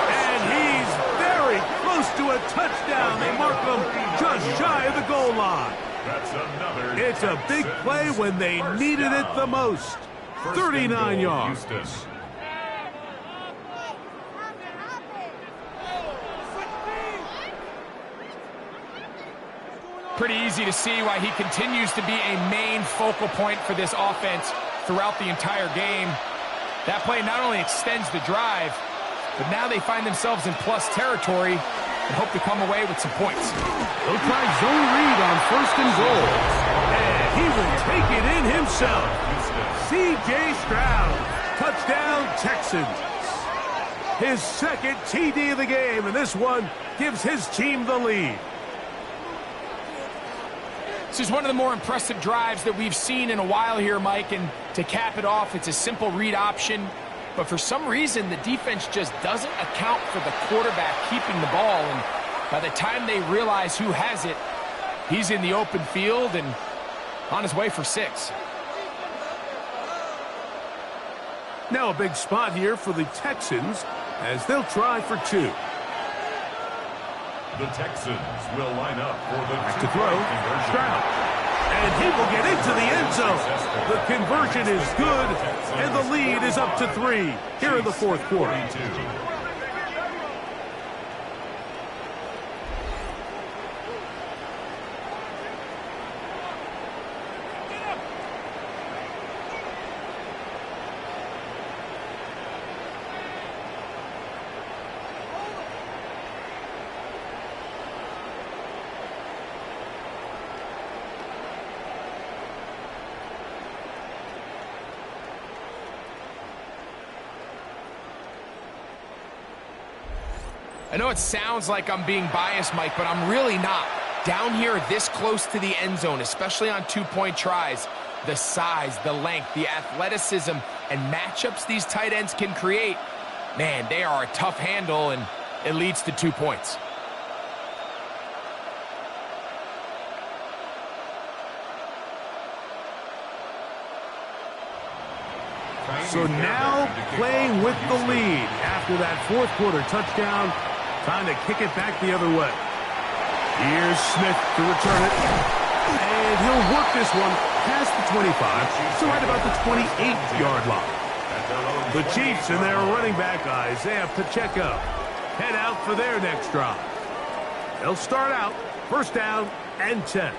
S1: And he's very close to a touchdown. They mark him just shy of the goal line.
S3: That's another.
S1: It's a big play when they needed it the most. 39 yards.
S3: Houston.
S2: Pretty easy to see why he continues to be a main focal point for this offense throughout the entire game. That play not only extends the drive, but now they find themselves in plus territory and hope to come away with some points.
S1: They'll try zone read on 1st and goal. And he will take it in himself. C.J. Stroud. Touchdown, Texans. His 2nd TD of the game, and this one gives his team the lead.
S2: This is one of the more impressive drives that we've seen in a while here, Mike, and to cap it off, it's a simple read option. But for some reason, the defense just doesn't account for the quarterback keeping the ball. And by the time they realize who has it, he's in the open field and on his way for 6.
S1: Now a big spot here for the Texans as they'll try for 2.
S3: The Texans will line up for the
S1: to throw. Stroud. And he will get into the end zone. The conversion is good, and the lead is up to 3 here in the 4th quarter.
S2: I know it sounds like I'm being biased, Mike, but I'm really not. Down here this close to the end zone, especially on 2-point tries, the size, the length, the athleticism, and matchups these tight ends can create, man, they are a tough handle, and it leads to 2 points.
S1: So now playing with the lead after that 4th quarter touchdown, Time to kick it back the other way. Here's Smith to return it. And he'll work this one past the 25, so right about the 28-yard line. The Chiefs and their running back, Isaiah Pacheco, head out for their next drive. They'll start out first down and 10.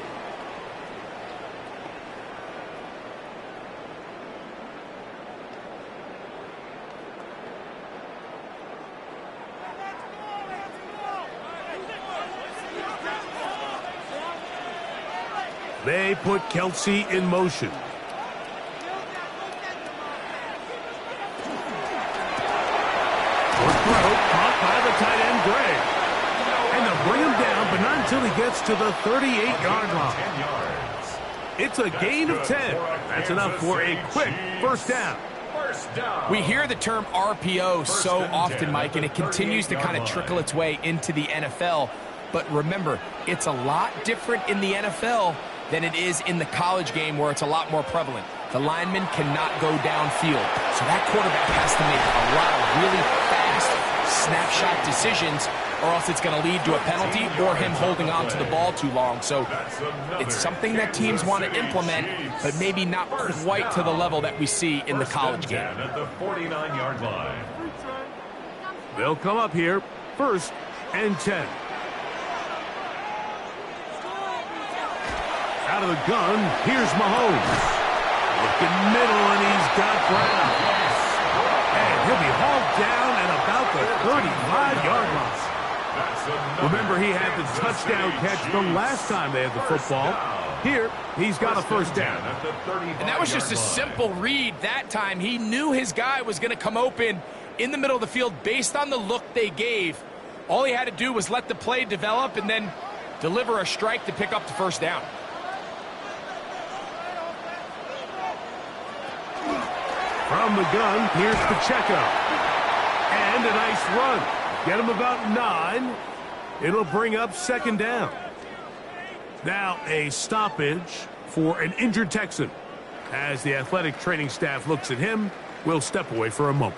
S1: They put Kelsey in motion. Short throw, caught by the tight end, Gray. And they'll bring him down, but not until he gets to the 38-yard line. It's a gain of 10. That's enough for a quick first down.
S2: We hear the term RPO so often, Mike, and it continues to kind of trickle its way into the NFL. But remember, it's a lot different in the NFL than it is in the college game where it's a lot more prevalent. The lineman cannot go downfield. So that quarterback has to make a lot of really fast snapshot decisions, or else it's going to lead to a penalty or him holding on to the ball too long. So it's something that teams want to implement, but maybe not quite to the level that we see in the college game.
S3: At the 49-yard line.
S1: They'll come up here first and 10. Out of the gun, here's Mahomes. Looking middle, and he's got Brown. And he'll be hauled down at about the 35-yard line. Remember, he had the touchdown catch the last time they had the football. Here, he's got a first down.
S2: And that was just a simple read that time. He knew his guy was going to come open in the middle of the field based on the look they gave. All he had to do was let the play develop and then deliver a strike to pick up the first down.
S1: From the gun, here's Pacheco. And a nice run. Get him about 9. It'll bring up second down. Now a stoppage for an injured Texan. As the athletic training staff looks at him, we'll step away for a moment.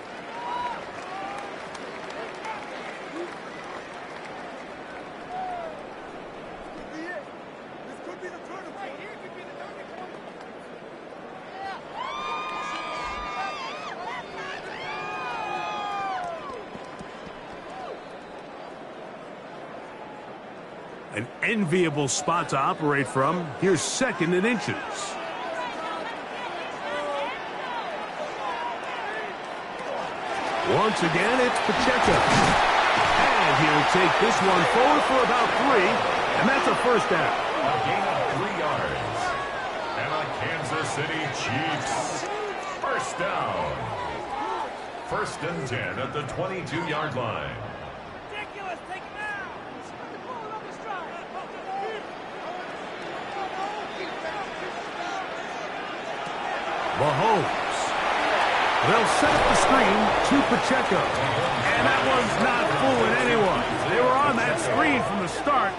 S1: An enviable spot to operate from. Here's second and inches. Once again, it's Pacheco. And he'll take this one forward for about 3, and that's a first down.
S3: A gain of 3 yards. And the Kansas City Chiefs. First down. First and 10 at the 22-yard line.
S1: Mahomes. They'll set up the screen to Pacheco. And that one's not fooling anyone. They were on that screen from the start,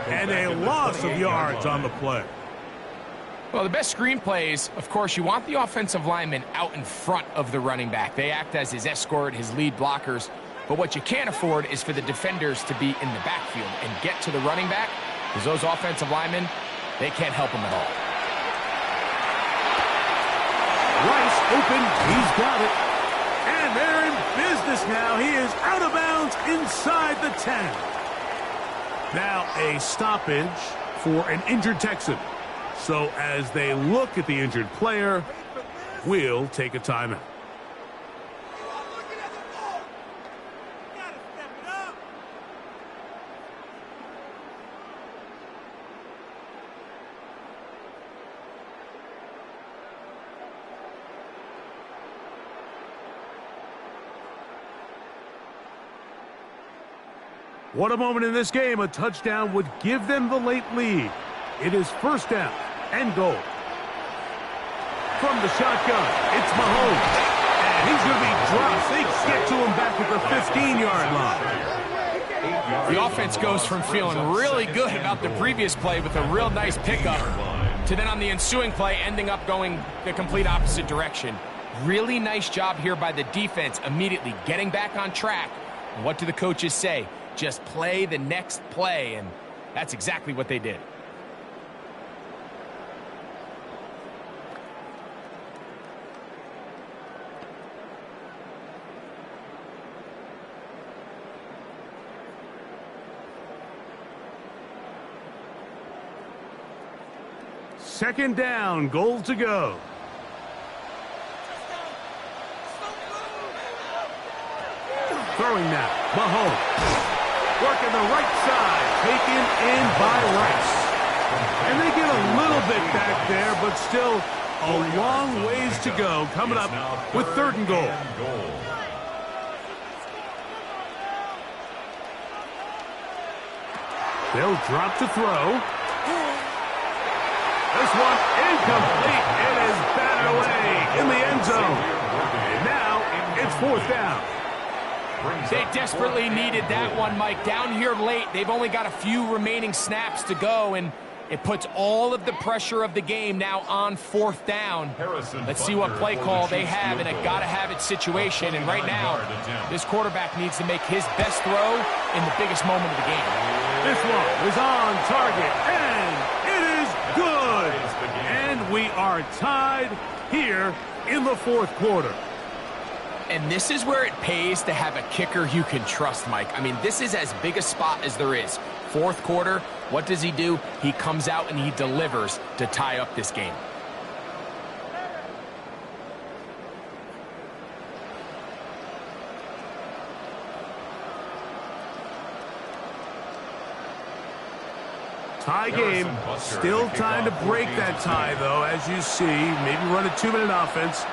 S1: and a loss of yards on the play.
S2: Well, the best screen plays, of course, you want the offensive lineman out in front of the running back. They act as his escort, his lead blockers. But what you can't afford is for the defenders to be in the backfield and get to the running back, because those offensive linemen, they can't help him at all.
S1: Rice open, he's got it. And they're in business now. He is out of bounds inside the 10. Now a stoppage for an injured Texan. So as they look at the injured player, we'll take a timeout. What a moment in this game. A touchdown would give them the late lead. It is first down and goal. From the shotgun, it's Mahomes. And he's going to be dropped. They get to him back at the 15-yard line.
S2: The offense goes from feeling really good about the previous play with a real nice pickup to then on the ensuing play ending up going the complete opposite direction. Really nice job here by the defense immediately getting back on track. And what do the coaches say? just play the next play, and that's exactly what they did.
S1: Second down, goal to go. Throwing now, Mahomes. Working the right side, taken in by Rice. And they get a little bit back there, but still a long ways to go coming up with 3rd and goal. They'll drop to throw. This one incomplete. It is batted away in the end zone. And now it's 4th down.
S2: They desperately needed that one, Mike. Down here late, they've only got a few remaining snaps to go, and it puts all of the pressure of the game now on 4th down. Let's see what play call they have in a gotta-have-it situation. And right now, this quarterback needs to make his best throw in the biggest moment of the game.
S1: This one is on target, and it is good. And we are tied here in the 4th quarter.
S2: And this is where it pays to have a kicker you can trust, Mike. I mean, this is as big a spot as there is. 4th quarter, what does he do? He comes out and he delivers to tie up this game.
S1: Tie game. Still time to break that tie, though, as you see. Maybe run a 2-minute offense.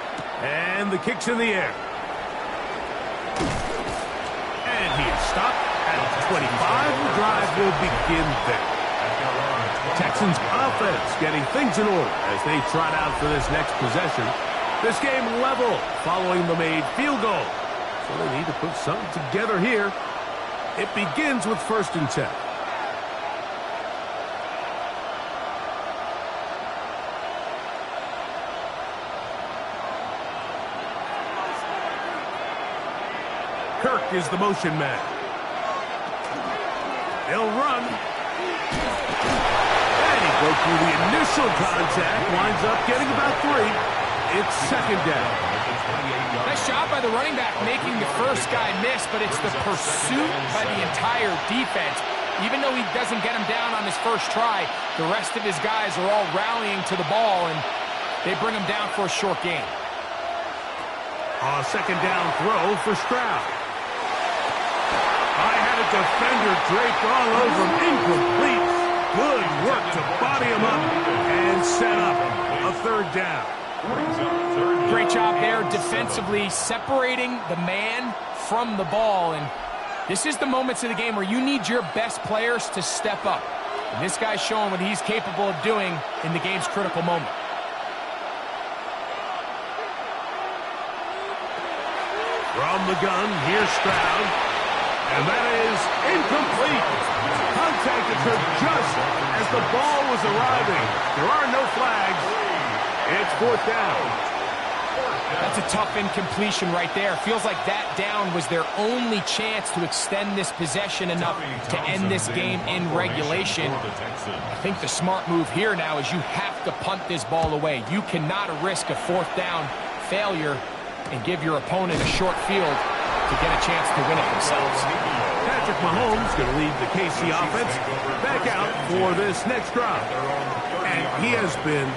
S1: And the kick's in the air. And he is stopped at 25. The drive will begin there. Texans offense getting things in order as they trot out for this next possession. This game level following the made field goal. So they need to put something together here. It begins with 1st and 10. Kirk is the motion man. They'll run. And he broke through the initial contact. Winds up getting about 3. It's 2nd down.
S2: Nice job by the running back making the first guy miss, but it's the pursuit by the entire defense. Even though he doesn't get him down on his first try, the rest of his guys are all rallying to the ball, and they bring him down for a short gain.
S1: A 2nd down throw for Stroud. Defender draped all over him. Incomplete. Good work to body him up and set up a 3rd down.
S2: Great job there defensively, separating the man from the ball. And this is the moments of the game where you need your best players to step up. And this guy's showing what he's capable of doing in the game's critical moment.
S1: From the gun, here's Stroud. And that is incomplete. Contact occurred just as the ball was arriving. There are no flags. It's 4th down.
S2: That's a tough incompletion right there. Feels like that down was their only chance to extend this possession enough to end this game in regulation. I think the smart move here now is you have to punt this ball away. You cannot risk a 4th down failure and give your opponent a short field to get a chance to win it themselves.
S1: Patrick Mahomes going to lead the KC offense back out for this next drive. And he has been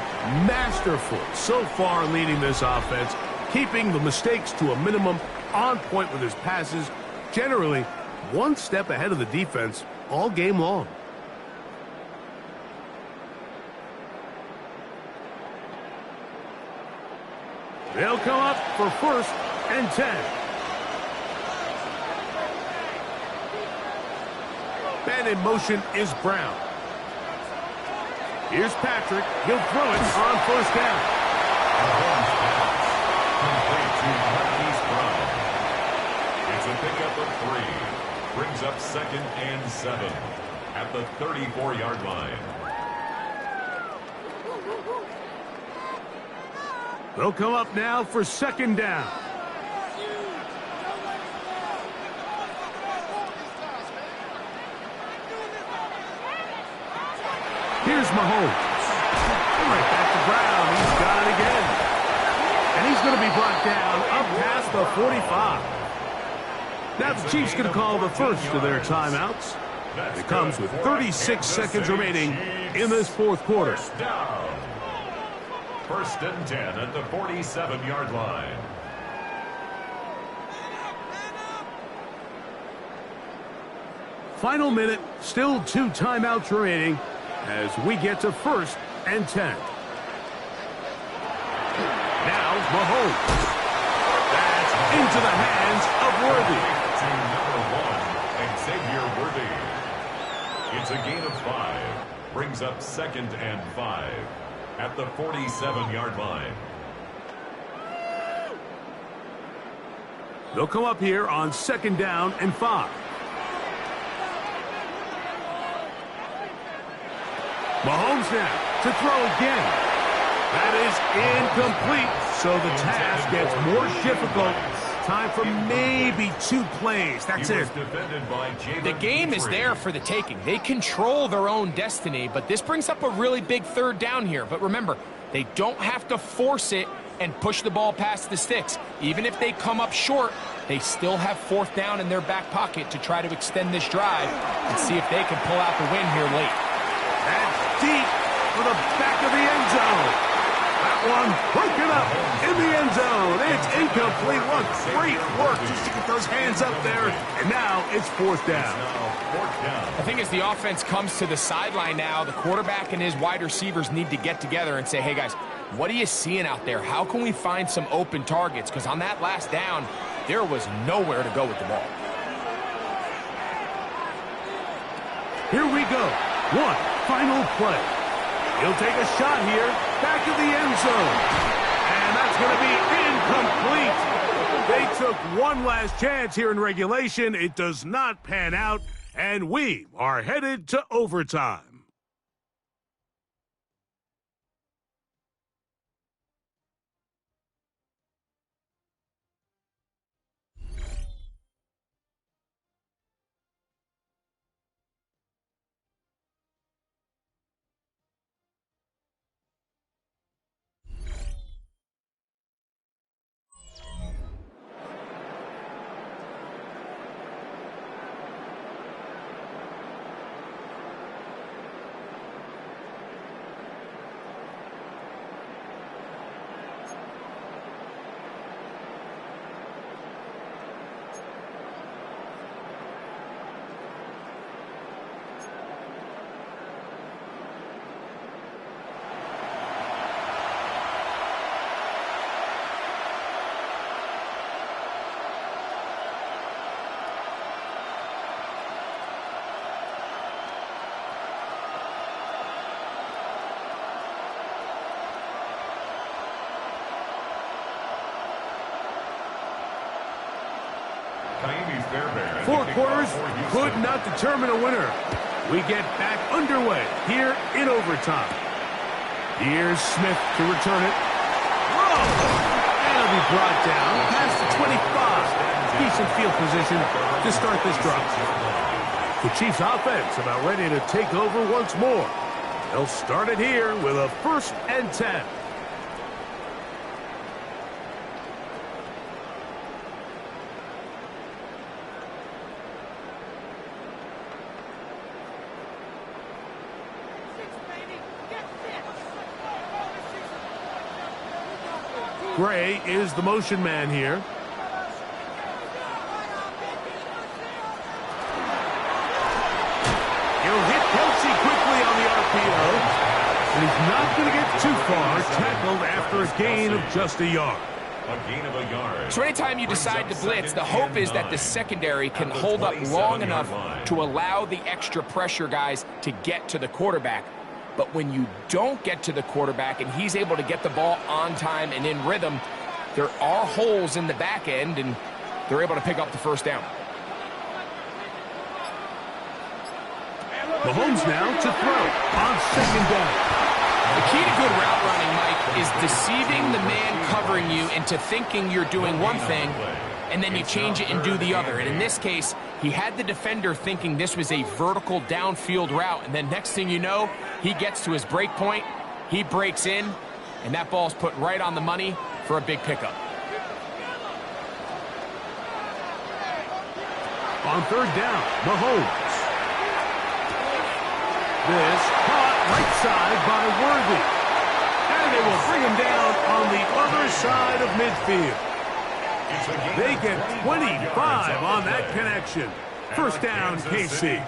S1: masterful so far leading this offense, keeping the mistakes to a minimum, on point with his passes, generally one step ahead of the defense all game long. They'll come up for 1st and 10. And in motion is Brown. Here's Patrick. He'll throw it on 1st down.
S3: Complete to Marquise Brown. It's a pickup of 3. Brings up 2nd and 7 at the 34-yard line.
S1: They'll come up now for 2nd down. Here's Mahomes. Right back to Brown. He's got it again. And he's going to be brought down up past the 45. Now the Chiefs going to call the first of their timeouts. It comes with 36 seconds remaining in this fourth quarter.
S3: First and 10 at the 47-yard line.
S1: Final minute, still 2 timeouts remaining as we get to first and 10. Now Mahomes. That's into the hands of Worthy.
S3: To number 1, Xavier Worthy. It's a gain of 5. Brings up second and 5 at the 47-yard line.
S1: They'll come up here on second down and 5. Mahomes now to throw again. That is incomplete, so the task gets more difficult. Time for maybe 2 plays. That's it.
S2: The game is there for the taking. They control their own destiny, but this brings up a really big third down here. But remember, they don't have to force it and push the ball past the sticks. Even if they come up short, they still have fourth down in their back pocket to try to extend this drive and see if they can pull out the win here late.
S1: That's deep for the back of the end zone. That one broken up in the end zone. It's incomplete. What great work just to get those hands up there. And now it's fourth down.
S2: I think as the offense comes to the sideline now, the quarterback and his wide receivers need to get together and say, hey, guys, what are you seeing out there? How can we find some open targets? Because on that last down, there was nowhere to go with the ball.
S1: Here we go. One final play. He'll take a shot here, back of the end zone. And that's going to be incomplete. They took one last chance here in regulation. It does not pan out, and we are headed to overtime. Four quarters could not determine a winner. We get back underway here in overtime. Here's Smith to return it. Whoa! And it'll be brought down past the 25. Decent field position to start this drive. The Chiefs offense about ready to take over once more. They'll start it here with a first and 10. Gray is the motion man here. He'll hit Kelsey quickly on the RPO. And he's not going to get too far. Tackled after a gain of just a yard.
S3: A gain of a yard.
S2: So anytime you decide to blitz, the hope is that the secondary can hold up long enough to allow the extra pressure guys to get to the quarterback. But when you don't get to the quarterback and he's able to get the ball on time and in rhythm, there are holes in the back end, and they're able to pick up the first down.
S1: Mahomes now to throw on second down.
S2: The key to good route running, Mike, is deceiving the man covering you into thinking you're doing one thing and then you change it and do the other. And in this case, he had the defender thinking this was a vertical downfield route, and then next thing you know, he gets to his break point, he breaks in, and that ball's put right on the money for a big pickup.
S1: On third down, Mahomes. This caught right side by Worthy. And they will bring him down on the other side of midfield. They get 25 on that connection. First down, KC.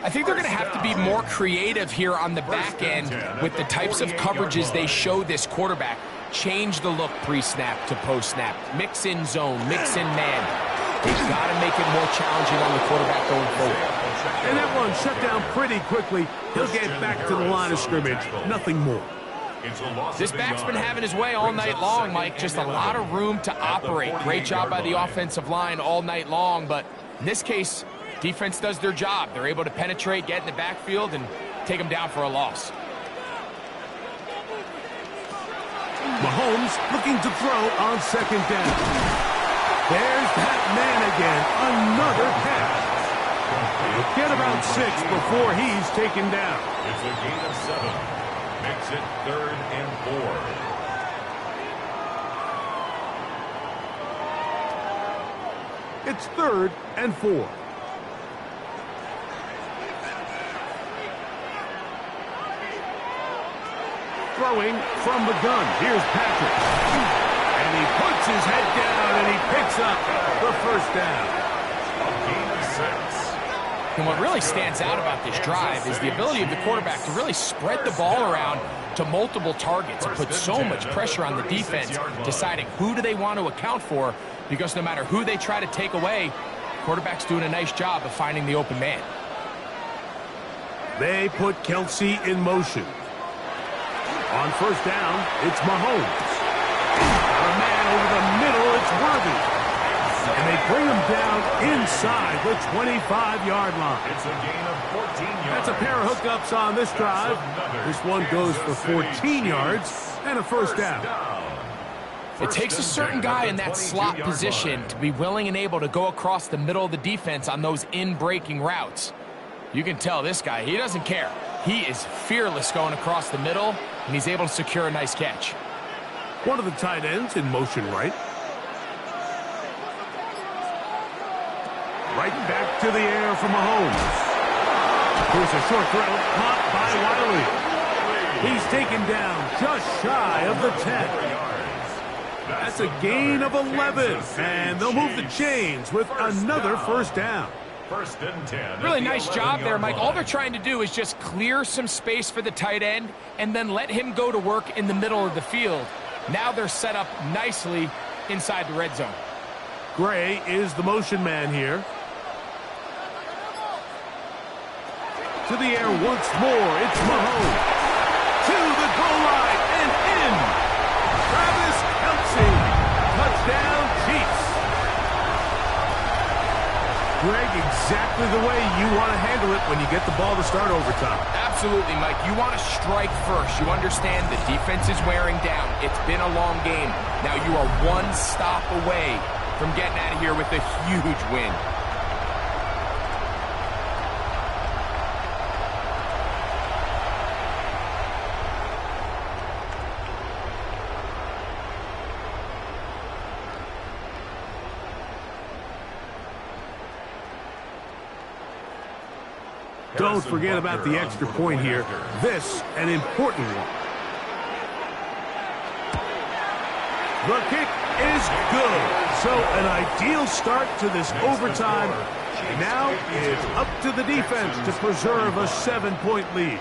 S2: I think they're going to have to be more creative here on the back end with the types of coverages they show this quarterback. Change the look pre-snap to post-snap. Mix in zone, mix in man. They've got to make it more challenging on the quarterback going forward.
S1: And that one shut down pretty quickly. He'll get back to the line of scrimmage. Nothing more.
S2: This back's been having his way all night long, Mike. Just a lot of room to operate. Great job by the offensive line all night long. But in this case, defense does their job. They're able to penetrate, get in the backfield, and take them down for a loss.
S1: Mahomes looking to throw on second down. There's that man again. Another catch. He'll get about 6 before he's taken down.
S3: It's a gain of 7. Makes it 3rd and 4.
S1: It's 3rd and 4. Throwing from the gun. Here's Patrick. And he puts his head down and he picks up the first down.
S3: A gain of 6.
S2: And what really stands out about this drive is the ability of the quarterback to really spread the ball around to multiple targets and put so much pressure on the defense, deciding who do they want to account for, because no matter who they try to take away, the quarterback's doing a nice job of finding the open man.
S1: They put Kelsey in motion. On first down, it's Mahomes. A man over the middle, it's Worthy. And they bring him down inside the 25-yard line.
S3: It's a gain of 14 yards.
S1: That's a pair of hookups on this drive. This one goes for 14 yards and a first down.
S2: It takes a certain guy in that slot position to be willing and able to go across the middle of the defense on those in-breaking routes. You can tell this guy, he doesn't care. He is fearless going across the middle, and he's able to secure a nice catch.
S1: One of the tight ends in motion right. Right back to the air for Mahomes. Here's a short throw, caught by Wiley. He's taken down just shy of the 10. That's a gain of 11, and they'll move the chains with another first down.
S3: First and 10.
S2: Really nice job there, Mike. All they're trying to do is just clear some space for the tight end and then let him go to work in the middle of the field. Now they're set up nicely inside the red zone.
S1: Gray is the motion man here. To the air once more, it's Mahomes. To the goal line and in. Travis Kelce. Touchdown, Chiefs. Greg, exactly the way you want to handle it when you get the ball to start overtime.
S2: Absolutely, Mike. You want to strike first. You understand the defense is wearing down. It's been a long game. Now you are one stop away from getting out of here with a huge win.
S1: Don't forget about the extra point here. This, an important one. The kick is good. So an ideal start to this overtime. Now it's up to the defense to preserve a 7-point lead.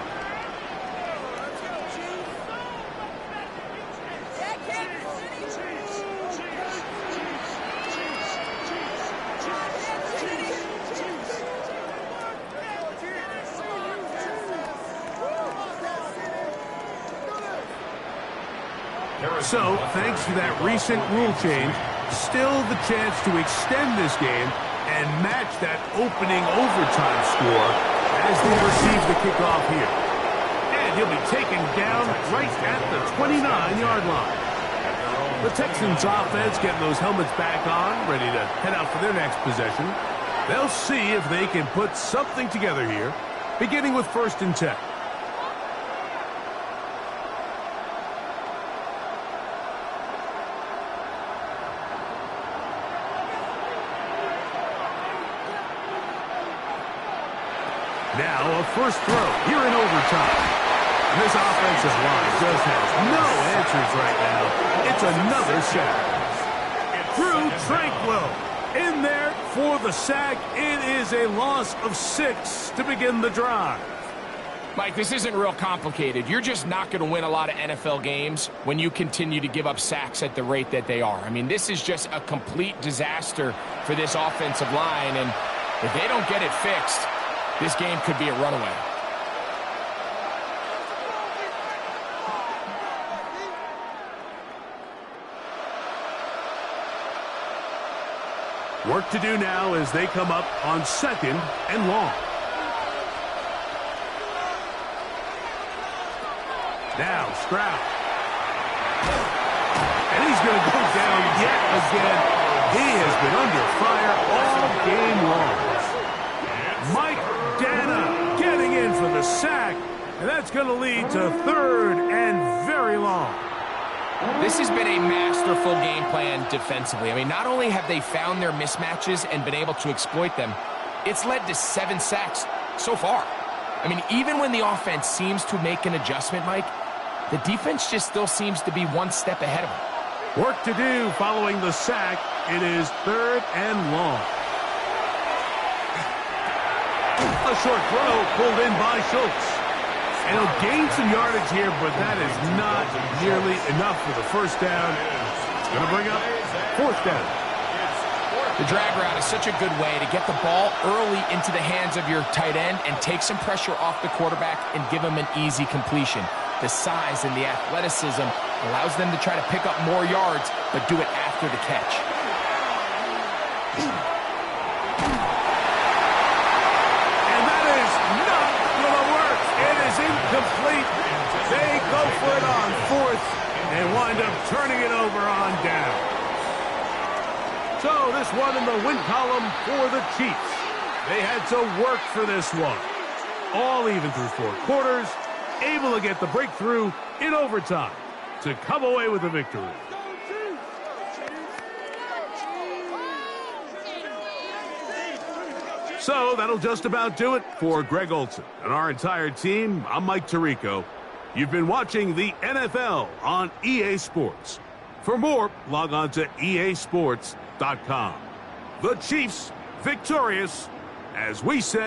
S1: So, thanks to that recent rule change, still the chance to extend this game and match that opening overtime score as they receive the kickoff here. And he'll be taken down right at the 29-yard line.
S3: At their own
S1: The Texans offense getting those helmets back on, ready to head out for their next possession. They'll see if they can put something together here, beginning with 1st and 10. Now a first throw here in overtime. And this offensive line just has no answers right now. It's another sack. Drew Tranquil in there for the sack. It is a loss of 6 to begin the drive.
S2: Mike, this isn't real complicated. You're just not going to win a lot of NFL games when you continue to give up sacks at the rate that they are. I mean, this is just a complete disaster for this offensive line, and if they don't get it fixed, this game could be a runaway.
S1: Work to do now as they come up on 2nd and long. Now Stroud. And he's going to go down yet again. He has been under fire all game long. Mike Dana getting in for the sack. And that's going to lead to 3rd and very long.
S2: This has been a masterful game plan defensively. I mean, not only have they found their mismatches and been able to exploit them, it's led to 7 sacks so far. I mean, even when the offense seems to make an adjustment, Mike, the defense just still seems to be one step ahead of them.
S1: Work to do following the sack. It is 3rd and long. A short throw pulled in by Schultz. And he'll gain some yardage here, but that is not nearly enough for the first down. It's going to bring up 4th down.
S2: The drag route is such a good way to get the ball early into the hands of your tight end and take some pressure off the quarterback and give him an easy completion. The size and the athleticism allows them to try to pick up more yards, but do it after the catch.
S1: And that is not going to work. It is incomplete. They go for it on 4th and wind up turning it over on down. So this one in the win column for the Chiefs. They had to work for this one. All even through 4 quarters, able to get the breakthrough in overtime to come away with a victory. So that'll just about do it for Greg Olsen and our entire team. I'm Mike Tirico. You've been watching the NFL on EA Sports. For more, log on to easports.com. The Chiefs victorious, as we say.